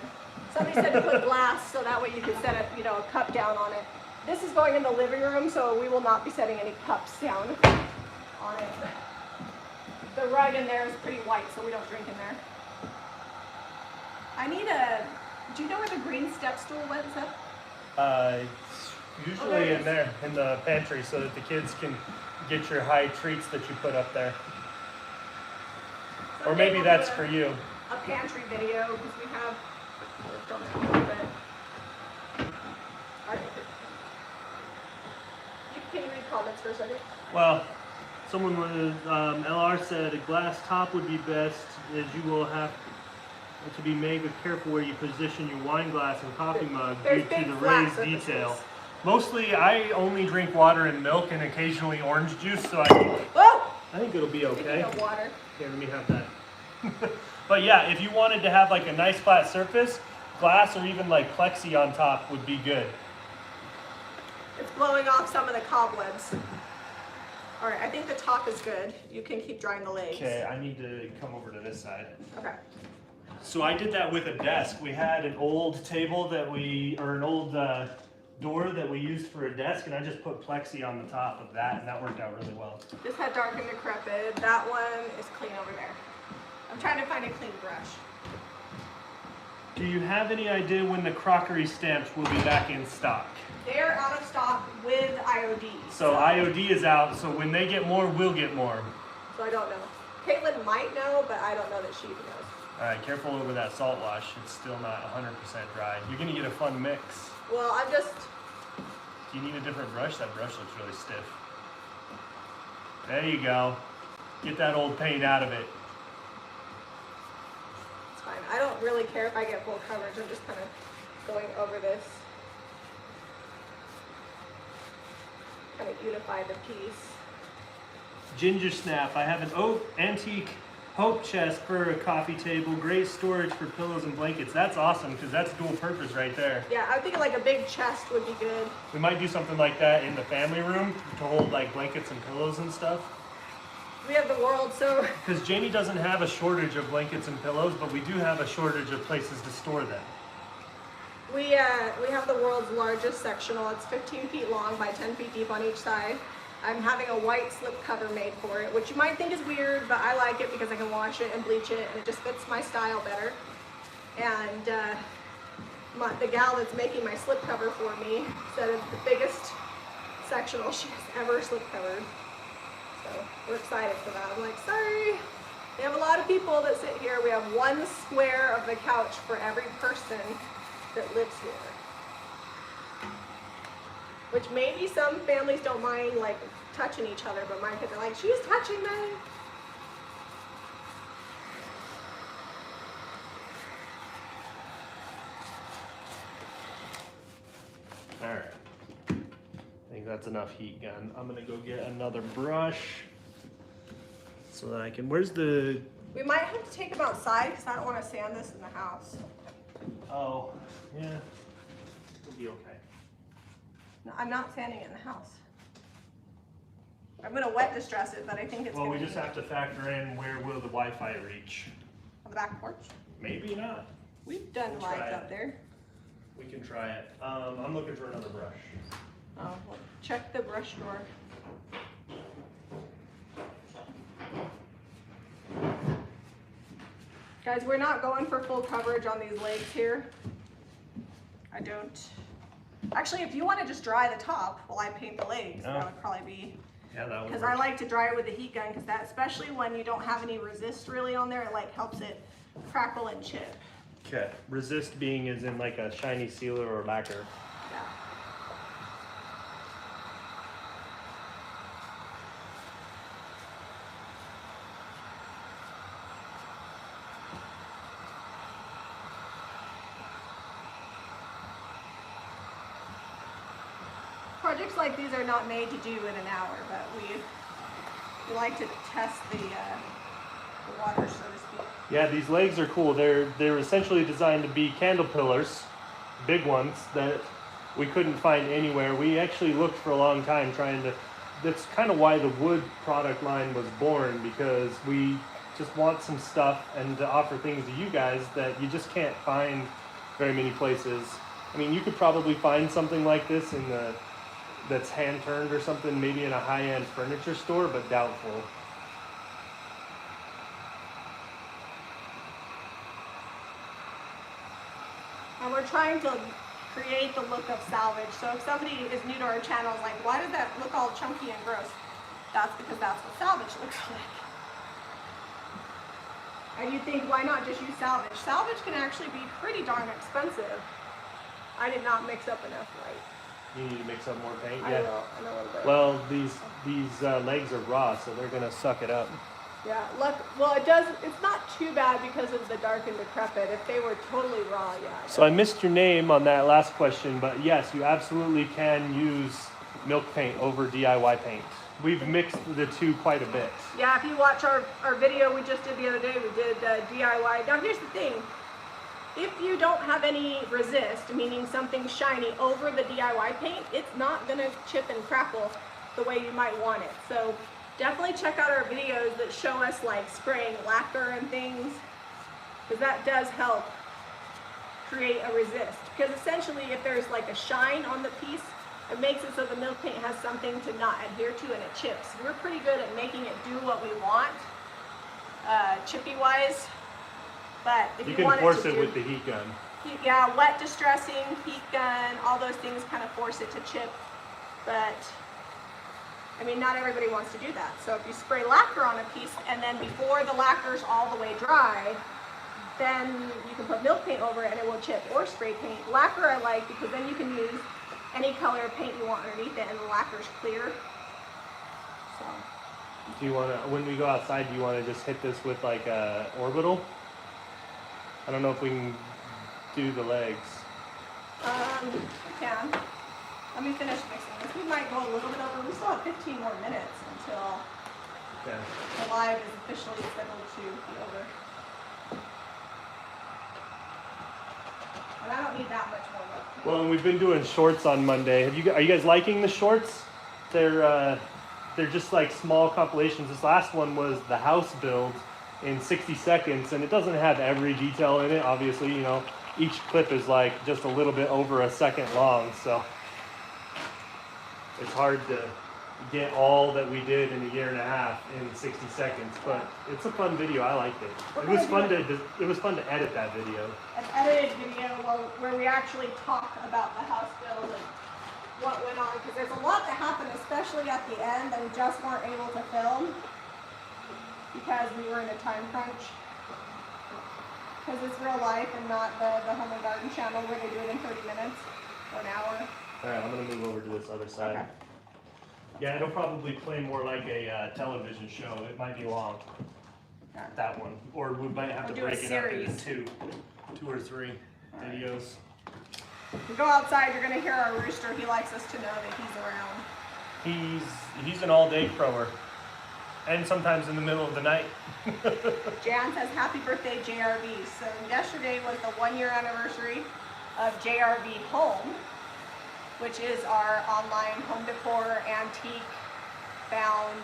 Somebody said to put glass so that way you could set a cup down on it. This is going in the living room, so we will not be setting any cups down on it. The rug in there is pretty white, so we don't drink in there. Do you know where the green step stool went, Seth? Usually in there, in the pantry, so that the kids can get your high treats that you put up there. Or maybe that's for you. A pantry video, because we have, we're filming a little bit. Can you read comments for a second? Well, someone was, LR said a glass top would be best, as you will have to be made with careful where you position your wine glass and coffee mug due to the raised detail. Mostly, I only drink water and milk and occasionally orange juice, so I think it'll be okay. Speaking of water. Here, let me have that. But yeah, if you wanted to have like a nice flat surface, glass or even like plexi on top would be good. It's blowing off some of the cobwebs. All right, I think the top is good. You can keep drying the legs. Okay, I need to come over to this side. Okay. So I did that with a desk. We had an old table an old door that we used for a desk, and I just put plexi on the top of that, and that worked out really well. This had dark and decrepit. That one is clean over there. I'm trying to find a clean brush. Do you have any idea when the crockery stamps will be back in stock? They're out of stock with IOD. So IOD is out, so when they get more, we'll get more. So I don't know. Caitlin might know, but I don't know that she even knows. Alright, careful over that salt wash. It's still not 100% dry. You're going to get a fun mix. Well, I'm just... Do you need a different brush? That brush looks really stiff. There you go. Get that old paint out of it. It's fine. I don't really care if I get full coverage. I'm just kind of going over this. Kind of unify the piece. Ginger snap. I have an oak antique hope chest for a coffee table. Great storage for pillows and blankets. That's awesome because that's dual purpose right there. Yeah, I'm thinking like a big chest would be good. We might do something like that in the family room to hold like blankets and pillows and stuff. We have the world, so... Because Jami doesn't have a shortage of blankets and pillows, but we do have a shortage of places to store them. We have the world's largest sectional. It's 15 feet long by 10 feet deep on each side. I'm having a white slip cover made for it, which you might think is weird, but I like it because I can wash it and bleach it, and it just fits my style better. And the gal that's making my slip cover for me said it's the biggest sectional she has ever slip covered. So we're excited for that. I'm like, sorry. We have a lot of people that sit here. We have one square of the couch for every person that lives here. Which maybe some families don't mind like touching each other, but my kids are like, she's touching me. Alright. I think that's enough heat gun. I'm gonna go get another brush so that I can, where's the... We might have to take them outside because I don't want to sand this in the house. Oh, yeah. It'll be okay. No, I'm not sanding it in the house. I'm gonna wet distress it, but I think it's Well, gonna we just have to factor in where will the Wi-Fi reach. on the back porch. Maybe not. We've done We'll try lights it. up there. We can try it. I'm looking for another brush. Oh, well, check the brush drawer. Guys, we're not going for full coverage on these legs here. I don't. Actually, if you want to just dry the top while I paint the legs, that would probably be. Yeah, that would Because work. I like to dry it with the heat gun, because that, especially when you don't have any resist really on there, it like helps it crackle and chip. Okay. Resist being as in like a shiny sealer or lacquer. Yeah. projects like these are not made to do in an hour, but we like to test the water, so to speak. Yeah, these legs are cool. They're essentially designed to be candle pillars, big ones that we couldn't find anywhere. We actually looked for a long time trying to. That's kind of why the wood product line was born, because we just want some stuff and to offer things to you guys that you just can't find very many places. I mean, you could probably find something like this that's hand turned or something, maybe in a high-end furniture store, but doubtful. And we're trying to create the look of salvage. So if somebody is new to our channel, is like, why does that look all chunky and gross? That's because that's what salvage looks like. And you think, why not just use salvage? Salvage can actually be pretty darn expensive. I did not mix up enough white. You need to mix up more paint? I know a little bit. Well, these legs are raw, so they're gonna suck it up. Yeah, well, it's not too bad because of the dark and decrepit. If they were totally raw, yeah. So I missed your name on that last question, but yes, you absolutely can use milk paint over DIY paint. We've mixed the two quite a bit. Yeah, if you watch our video we just did the other day, we did DIY. Now here's the thing. If you don't have any resist, meaning something shiny over the DIY paint, it's not gonna chip and crackle the way you might want it. So definitely check out our videos that show us like spraying lacquer and things, because that does help create a resist. Because essentially if there's like a shine on the piece, it makes it so the milk paint has something to not adhere to and it chips. We're pretty good at making it do what we want, chippy wise. But if you you can want force it, it with the heat gun. Yeah, wet distressing, heat gun, all those things kind of force it to chip. But I mean, not everybody wants to do that. So if you spray lacquer on a piece and then before the lacquer's all the way dry, then you can put milk paint over it and it will chip, or spray paint. Lacquer I like because then you can use any color of paint you want underneath it and the lacquer's clear. So. Do you want to, when we go outside, do you want to just hit this with like a orbital? I don't know if we can do the legs. We can. Let me finish mixing this. We might go a little bit over. We still have 15 more minutes until the live is officially scheduled to be over. And I don't need that much more milk. Well, and we've been doing shorts on Monday. Are you guys liking the shorts? They're just like small compilations. This last one was the house build in 60 seconds, and it doesn't have every detail in it. Obviously, you know, each clip is like just a little bit over a second long, so it's hard to get all that we did in a year and a half in 60 seconds, but it's a fun video. I liked it. It was fun to edit that video. An edited video where we actually talk about the house build and what went on, because there's a lot that happened, especially at the end, that we just weren't able to film because we were in a time crunch. Because it's real life and not the Home and Garden channel where they do it in 30 minutes or an hour. All right, I'm gonna move over to this other side. Okay. Yeah, it'll probably play more like a television show. It might be long, that one. Or we might have to do a break it up into series. two or three videos. If you go outside, you're gonna hear our rooster. He likes us to know that he's around. He's an all-day crower. And sometimes in the middle of the night. Jan says, happy birthday, JRV. So yesterday was the 1-year anniversary of JRV Home, which is our online home decor, antique bound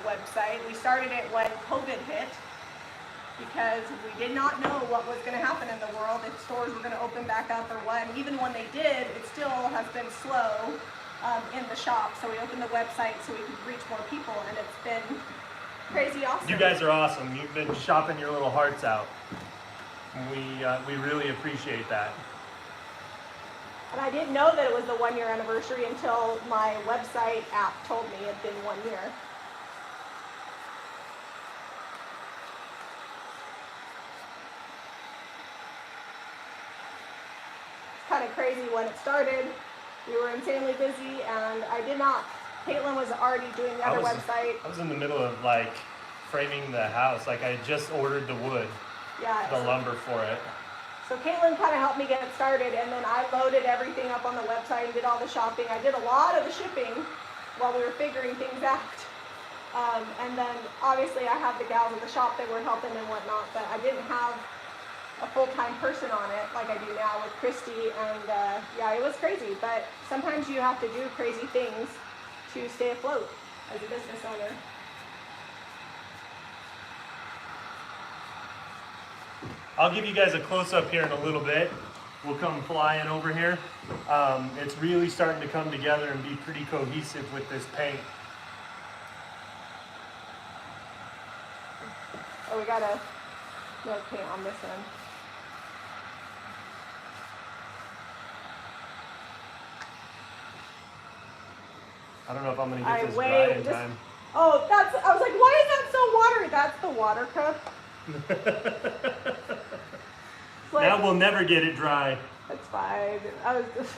website. We started it when COVID hit because we did not know what was gonna happen in the world, if stores were gonna open back up or what. And even when they did, it still has been slow in the shop. So we opened the website so we could reach more people, and it's been crazy awesome. You guys are awesome. You've been shopping your little hearts out. We really appreciate that. And I didn't know that it was the 1-year anniversary until my website app told me it had been 1 year. It's kind of crazy when it started. We were insanely busy, and I did not. Caitlin was already doing the other website. I was in the middle of like framing the house. Like I just ordered the wood, Yeah. the lumber for it. So Caitlin kind of helped me get started, and then I loaded everything up on the website and did all the shopping. I did a lot of the shipping while we were figuring things out. And then obviously I have the gals at the shop that were helping and whatnot, but I didn't have a full-time person on it like I do now with Christy, and yeah, it was crazy, but sometimes you have to do crazy things to stay afloat as a business owner. I'll give you guys a close-up here in a little bit. We'll come flying over here. It's really starting to come together and be pretty cohesive with this paint. Oh, we gotta paint on this end. I don't know if I'm gonna get this dry in time. Oh, I was like, why is that so watery? That's the water cup. Like, now we'll never get it dry. That's fine. I was just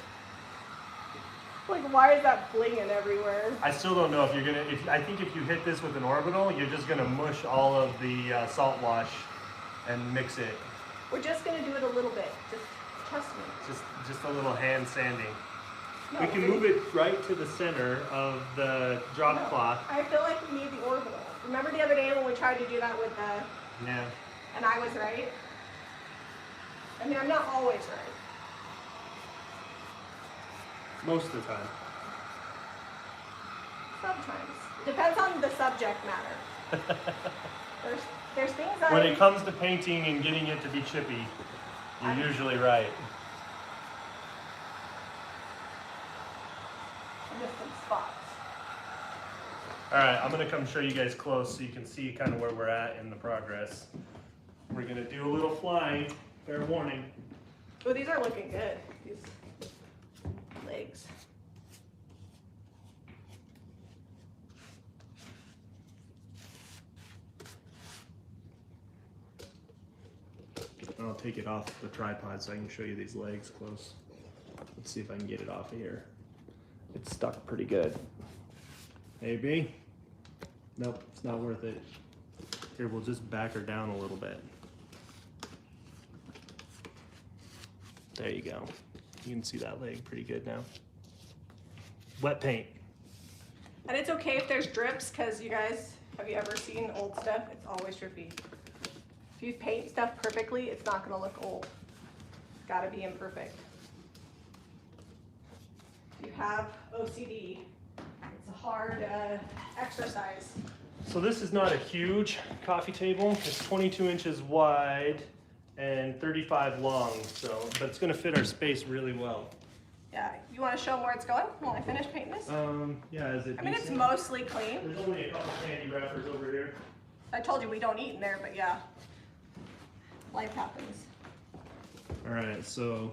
like, why is that blinging everywhere? I still don't know if you're gonna. I think if you hit this with an orbital, you're just gonna mush all of the salt wash and mix it. We're just gonna do it a little bit. Just trust me. Just a little hand sanding. No, we can move it right to the center of the drop cloth. I feel like we need the orbital. Remember the other day when we tried to do that with the. Yeah. And I was right. I mean, I'm not always right. Most of the time. Sometimes. Depends on the subject matter. There's things that when it comes to painting and getting it to be chippy, you're usually right. I missed some spots. Alright, I'm going to come show you guys close so you can see kind of where we're at in the progress. We're going to do a little flying, fair warning. Oh, these are looking good. These legs. I'll take it off the tripod so I can show you these legs close. Let's see if I can get it off of here. It's stuck pretty good. Maybe? Nope, it's not worth it. Here, we'll just back her down a little bit. There you go. You can see that leg pretty good now. Wet paint. And it's okay if there's drips, because you guys, have you ever seen old stuff? It's always drippy. If you paint stuff perfectly, it's not going to look old. It's got to be imperfect. If you have OCD, it's a hard exercise. So this is not a huge coffee table. It's 22 inches wide and 35 long, but it's going to fit our space really well. Yeah, you want to show them where it's going while I finish painting this? Yeah, is it I mean, decent? it's mostly clean. There's only a couple candy wrappers over here. I told you we don't eat in there, but yeah, life happens. All right, so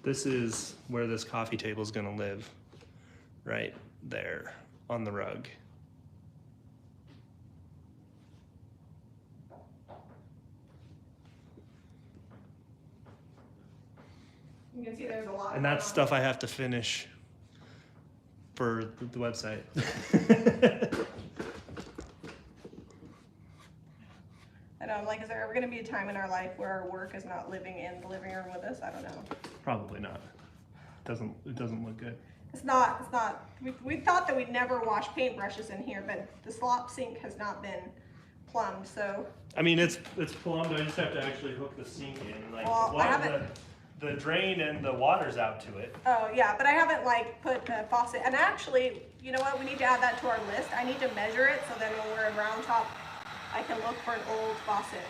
this is where this coffee table is going to live, right there on the rug. You can see there's a lot. And that's stuff I have to finish for the website. I know, I'm like, is there ever going to be a time in our life where our work is not living in the living room with us? I don't know. Probably not. It doesn't look good. It's not. We thought that we'd never wash paintbrushes in here, but the slop sink has not been plumbed, so. I mean, it's plumbed. I just have to actually hook the sink in. Like, well, I haven't. The drain and the water's out to it. Oh yeah, but I haven't like put the faucet. And actually, you know what? We need to add that to our list. I need to measure it so then when we're in Round Top, I can look for an old faucet.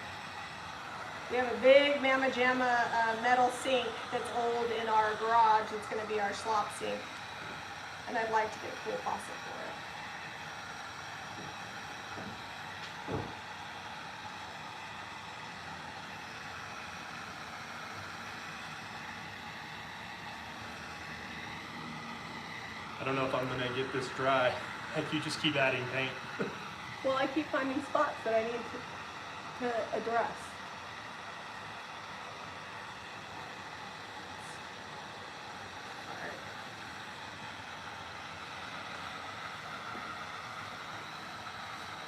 We have a big Mama Jamma metal sink that's old in our garage. It's going to be our slop sink, and I'd like to get a cool faucet for it. I don't know if I'm gonna get this dry. If you just keep adding paint. Well, I keep finding spots that I need to address.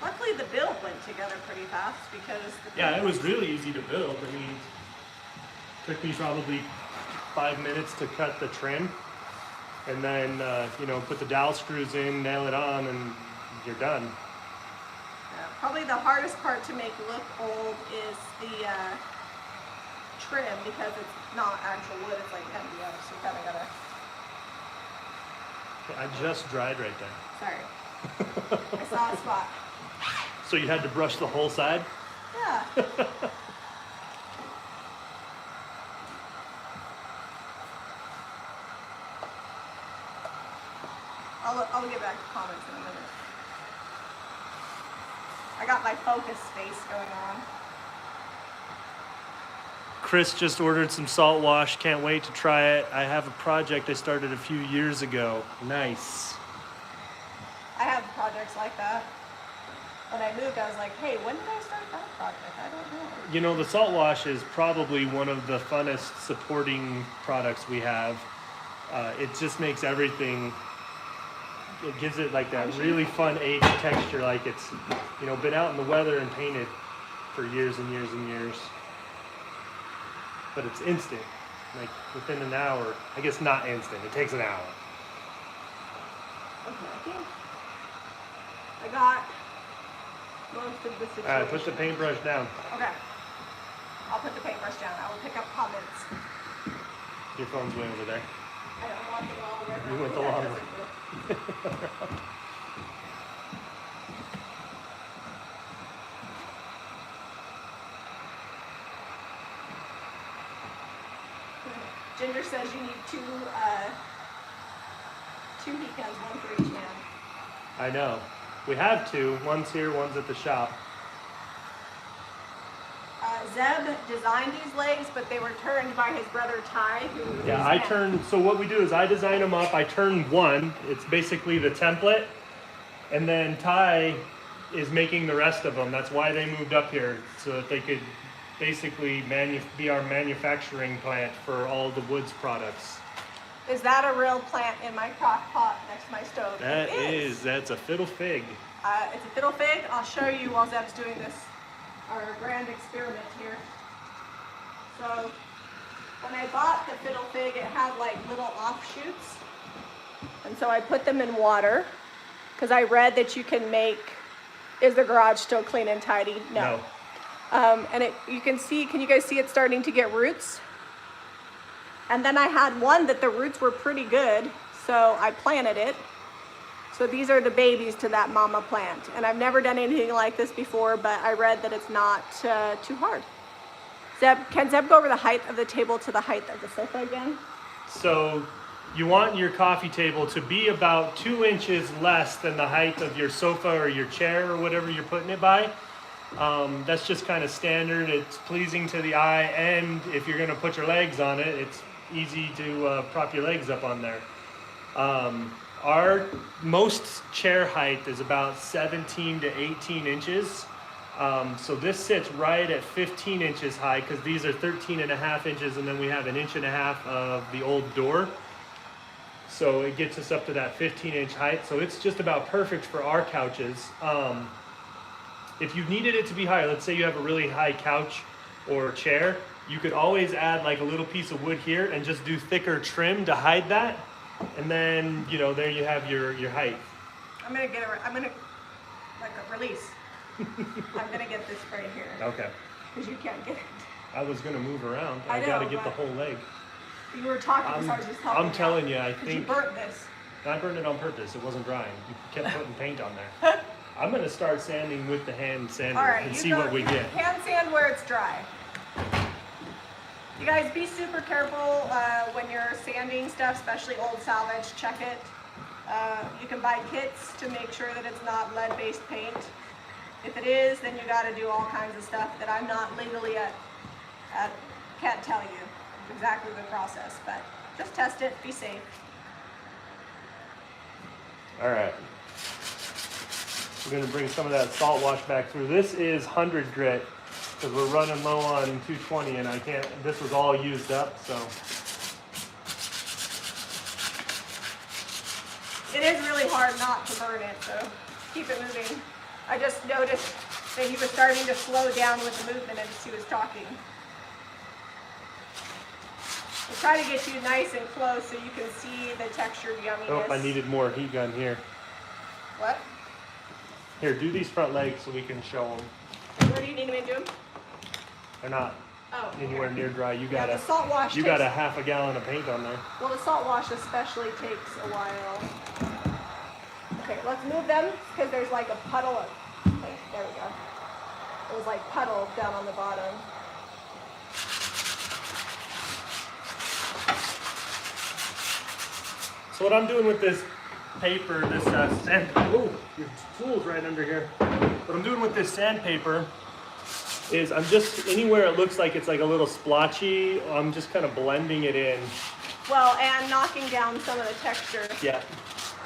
Luckily, the build went together pretty fast because. Yeah, it was really easy to build. I mean, Took me probably 5 minutes to cut the trim, and then you know, put the dowel screws in, nail it on, and you're done. Probably the hardest part to make look old is the trim, because it's not actual wood, it's like MDF, so you kind of gotta... I just dried right there. Sorry. I saw a spot. So you had to brush the whole side? Yeah. I'll get back to comments in a minute. I got my focus space going on. Chris just ordered some salt wash. Can't wait to try it. I have a project I started a few years ago. Nice. I have projects like that. When I moved, I was like, hey, when did I start that project? I don't know. You know, the salt wash is probably one of the funnest supporting products we have. It just makes everything, it gives it like that really fun aged texture, like it's, you know, been out in the weather and painted for years and years and years. But it's instant, like within an hour. I guess not instant, it takes an hour. Okay. I got most of the situation. All right, put the paintbrush down. Okay. I'll put the paintbrush down. I will pick up comments. Your phone's way over there. I don't want it all the way around. You went the long way. Ginger says you need two heat guns, one for each hand. I know. We have two. One's here, one's at the shop. Zeb designed these legs, but they were turned by his brother Ty, who Yeah, I turn, so what we do is I design them up, I turn one, it's basically the template, and then Ty is making the rest of them. That's why they moved up here, so that they could basically be our manufacturing plant for all the woods products. Is that a real plant in my crock pot next to my stove? That is, that's a fiddle fig. It's a fiddle fig. I'll show you while Zeb's doing this, our grand experiment here. So, when I bought the fiddle fig, it had like little offshoots. And so I put them in water, because I read that you can make, is the garage still clean and tidy? No. And you can see, can you guys see it starting to get roots? And then I had one that the roots were pretty good, so I planted it. So these are the babies to that mama plant. And I've never done anything like this before, but I read that it's not too hard. Can Zeb go over the height of the table to the height of the sofa again? So you want your coffee table to be about 2 inches less than the height of your sofa or your chair or whatever you're putting it by. That's just kind of standard. It's pleasing to the eye, and if you're going to put your legs on it, it's easy to prop your legs up on there. Our most chair height is about 17 to 18 inches. So this sits right at 15 inches high, because these are 13.5 inches, and then we have 1.5 inches of the old door. So it gets us up to that 15-inch height. So it's just about perfect for our couches. If you needed it to be higher, let's say you have a really high couch or chair, you could always add like a little piece of wood here and just do thicker trim to hide that. And then, you know, there you have your height. I'm gonna like a release. I'm gonna get this right here. Okay. Because you can't get it. I was gonna move around. I know, gotta get the but whole leg. You were talking, so I was just helping. I'm telling you, I think you burnt this. I burned it on purpose. It wasn't drying. You kept putting paint on there. I'm gonna start sanding with the hand sander and see what we get. Hand sand where it's dry. You guys be super careful when you're sanding stuff, especially old salvage. Check it. You can buy kits to make sure that it's not lead-based paint. If it is, then you got to do all kinds of stuff that I'm not legally can't tell you exactly the process, but just test it. Be safe. All right. We're gonna bring some of that salt wash back through. This is 100 grit, because we're running low on 220, and I can't, this was all used up, so. It is really hard not to burn it, so keep it moving. I just noticed that he was starting to slow down with the movement as he was talking. try to get you nice and close so you can see the textured yumminess. Oh, I needed more heat gun here. What? Here, do these front legs so we can show them. Where do you need me to do them? They're not anywhere near dry. You got the salt wash got a half a gallon of paint on there. Well, the salt wash especially takes a while. Okay, let's move them because there's like a puddle of paint. There we go. It was like puddle down on the bottom. So what I'm doing with this paper, this sand, oh, your tool's right under here. What I'm doing with this sandpaper is I'm just, anywhere it looks like it's like a little splotchy, I'm just kind of blending it in. Well, and knocking down some of the texture. Yeah,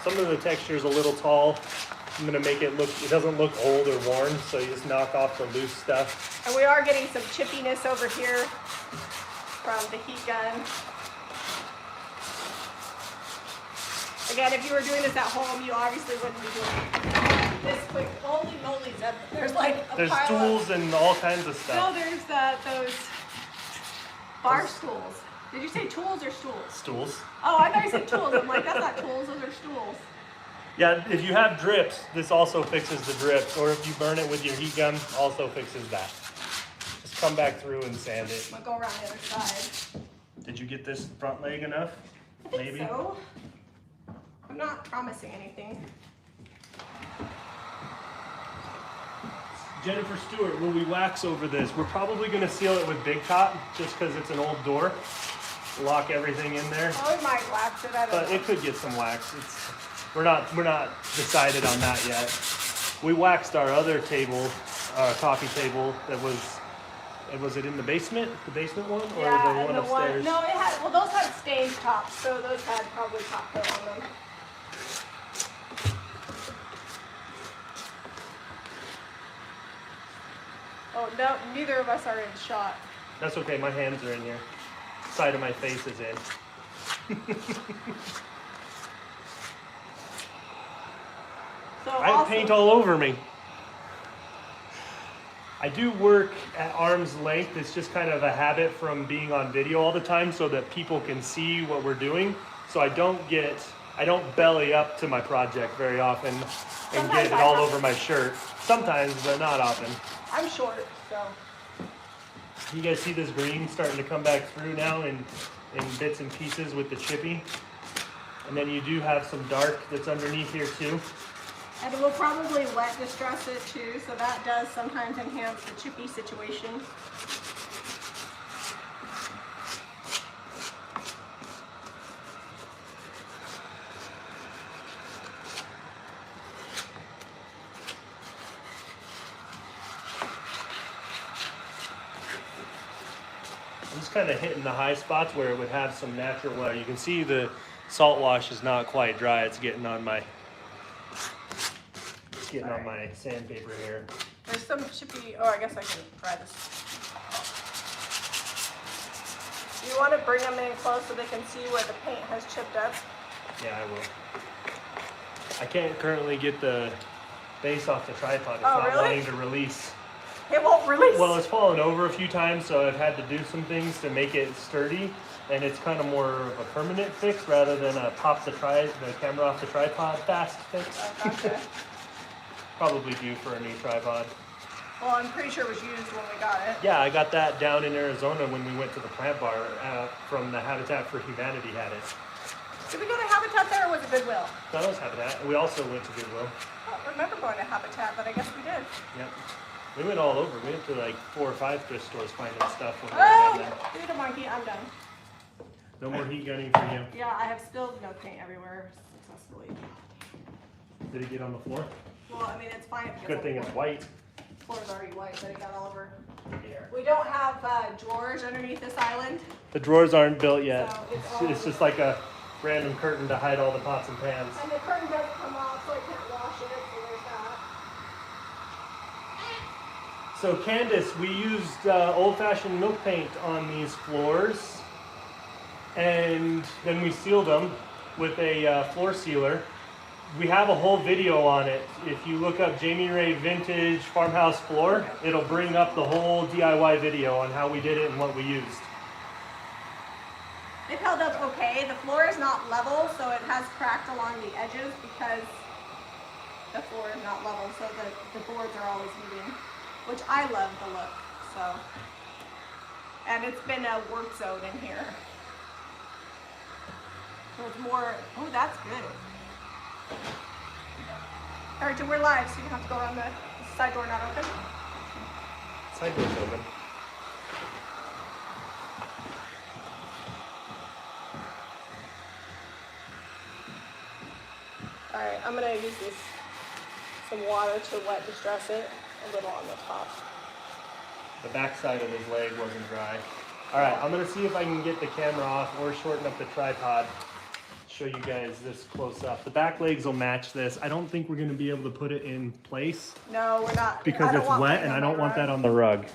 some of the texture is a little tall. I'm gonna make it look, it doesn't look old or worn, so you just knock off the loose stuff. And we are getting some chippiness over here from the heat gun. Again, if you were doing this at home, you obviously wouldn't be doing this quick. Holy moly, Zeb. There's like a There's pile tools and all kinds of stuff. No, there's those bar stools. Did you say tools or stools? Stools. Oh, I thought you said tools. I'm like, that's not tools, those are stools. Yeah, if you have drips, this also fixes the drips. Or if you burn it with your heat gun, also fixes that. Just come back through and sand it. I'm gonna go around the other side. Did you get this front leg enough? I think Maybe. so. I'm not promising anything. Jennifer Stewart, will we wax over this? We're probably going to seal it with Big Top just because it's an old door. Lock everything in there. Oh, we might wax it. I don't But know. it could get some wax. We're not decided on that yet. We waxed our other table, our coffee table that was it in the basement? The basement one? Or Yeah, the one and the upstairs? no, it had, well, those had stained tops, so those had probably top coat on them. Oh, no, neither of us are in shot. That's okay, my hands are in here. Side of my face is in. So I have paint all over me. I do work at arm's length. It's just kind of a habit from being on video all the time so that people can see what we're doing. So I don't belly up to my project very often and Sometimes get it I all have- over my shirt. Sometimes, but not often. I'm short, so. You guys see this green starting to come back through now in bits and pieces with the chippy? And then you do have some dark that's underneath here too. And we'll probably wet distress it too, so that does sometimes enhance the chippy situation. I'm just kind of hitting the high spots where it would have some natural wear. You can see the salt wash is not quite dry. It's getting on my sandpaper here. There's some chippy, oh, I guess I can try this. You want to bring them in close so they can see where the paint has chipped up? Yeah, I will. I can't currently get the base off the tripod. It's not really? wanting to release. It won't release. Well, it's fallen over a few times, so I've had to do some things to make it sturdy, and it's kind of more of a permanent fix rather than a pop the camera off the tripod fast fix. Gotcha. Probably due for a new tripod. Well, I'm pretty sure it was used when we got it. Yeah, I got that down in Arizona when we went to the plant bar from the Habitat for Humanity had it. Did we go to Habitat there or was it Goodwill? That was Habitat. We also went to Goodwill. I don't remember going to Habitat, but I guess we did. Yep. We went all over. We went to like 4 or 5 thrift stores finding stuff when we were Oh, down there. dude, a monkey, I'm done. No more heat gunning for you. Yeah, I have spilled milk paint everywhere successfully. Did it get on the floor? Well, I mean, it's fine if it gets Good on thing the it's floor. white. The floor's already white, but it got all over. Here. We don't have drawers underneath this island. The drawers aren't built yet. So it's all- It's just like a random curtain to hide all the pots and pans. And the curtain does come off, so I can't wash it, so there's that. So Candace, we used old-fashioned milk paint on these floors, and then we sealed them with a floor sealer. We have a whole video on it. If you look up Jami Ray Vintage Farmhouse Floor, it'll bring up the whole DIY video on how we did it and what we used. They've held up okay. The floor is not level, so it has cracked along the edges because the floor is not level, so the boards are always moving, which I love the look, so. And it's been a work zone in here. So it's more, oh, that's good. All right, so we're live, so you have to go around the side door not open. Side door's open. All right, I'm gonna use some water to wet distress it a little on the top. The back side of his leg wasn't dry. All right, I'm gonna see if I can get the camera off or shorten up the tripod. Show you guys this close up. The back legs will match this. I don't think we're gonna be able to put it in place. No, we're not. Because it's wet and I don't want that on the rug.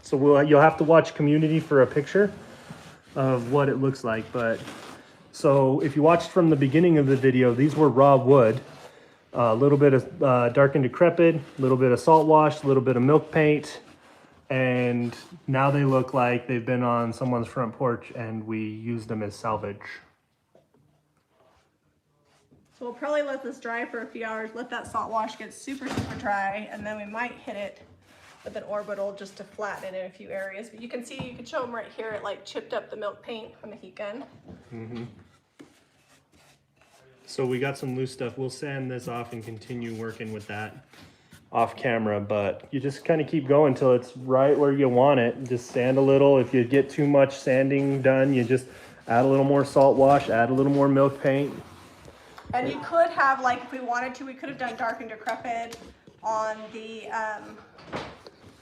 So you'll have to watch Community for a picture of what it looks like. But so if you watched from the beginning of the video, these were raw wood. A little bit of dark and decrepit, a little bit of salt wash, a little bit of milk paint. And now they look like they've been on someone's front porch and we used them as salvage. So we'll probably let this dry for a few hours, let that salt wash get super, super dry, and then we might hit it with an orbital just to flatten it in a few areas. But you can see, you can show them right here, it like chipped up the milk paint on the heat gun. Mm-hmm. So we got some loose stuff. We'll sand this off and continue working with that off camera, but you just kind of keep going until it's right where you want it. Just sand a little. If you get too much sanding done, you just add a little more salt wash, add a little more milk paint. And you could have, like, if we wanted to, we could have done dark and decrepit on the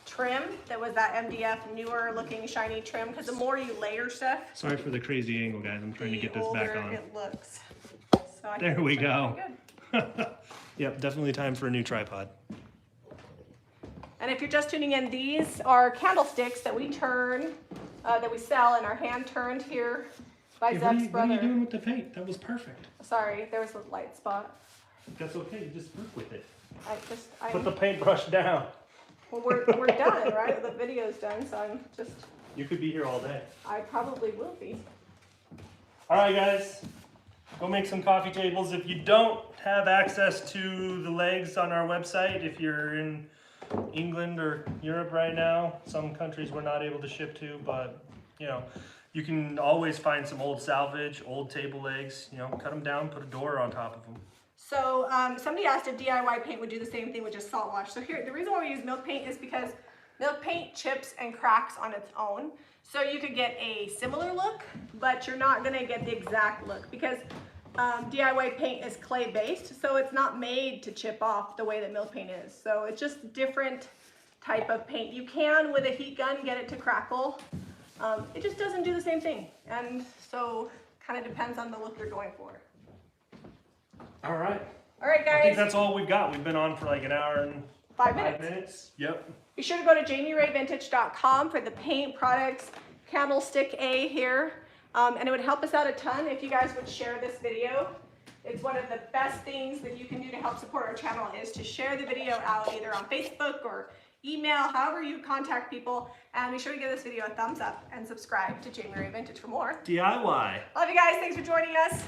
trim that was that MDF newer looking shiny trim, because the more you layer stuff, Sorry for the crazy angle, guys. I'm trying to get this back on. it looks. So I There think we it's go. pretty good. Yep, definitely time for a new tripod. And if you're just tuning in, these are candlesticks that we turn, that we sell and are hand turned here by Hey, Zeb's what are you brother. doing with the paint? That was perfect. Sorry, there was a light spot. That's okay. You just work with it. I Put the paintbrush down. well, we're done, right? The video's done, so I'm just, You could be here all day. I probably will be. All right, guys. Go make some coffee tables. If you don't have access to the legs on our website, if you're in England or Europe right now, some countries we're not able to ship to, but you know, you can always find some old salvage, old table legs, you know, cut them down, put a door on top of them. So somebody asked if DIY paint would do the same thing with just salt wash. So here, the reason why we use milk paint is because milk paint chips and cracks on its own. So you could get a similar look, but you're not gonna get the exact look because DIY paint is clay based, so it's not made to chip off the way that milk paint is. So it's just different type of paint. You can, with a heat gun, get it to crackle. It just doesn't do the same thing. And so kind of depends on the look you're going for. All right. All right, guys. I think that's all we've got. We've been on for like an hour and 5 5 minutes. minutes. Yep. Be sure to go to JamiRayVintage.com for the paint products, Candlestick A here. And it would help us out a ton if you guys would share this video. It's one of the best things that you can do to help support our channel is to share the video out either on Facebook or email, however you contact people. And be sure to give this video a thumbs up and subscribe to Jami Ray Vintage for more. DIY. Love you guys. Thanks for joining us.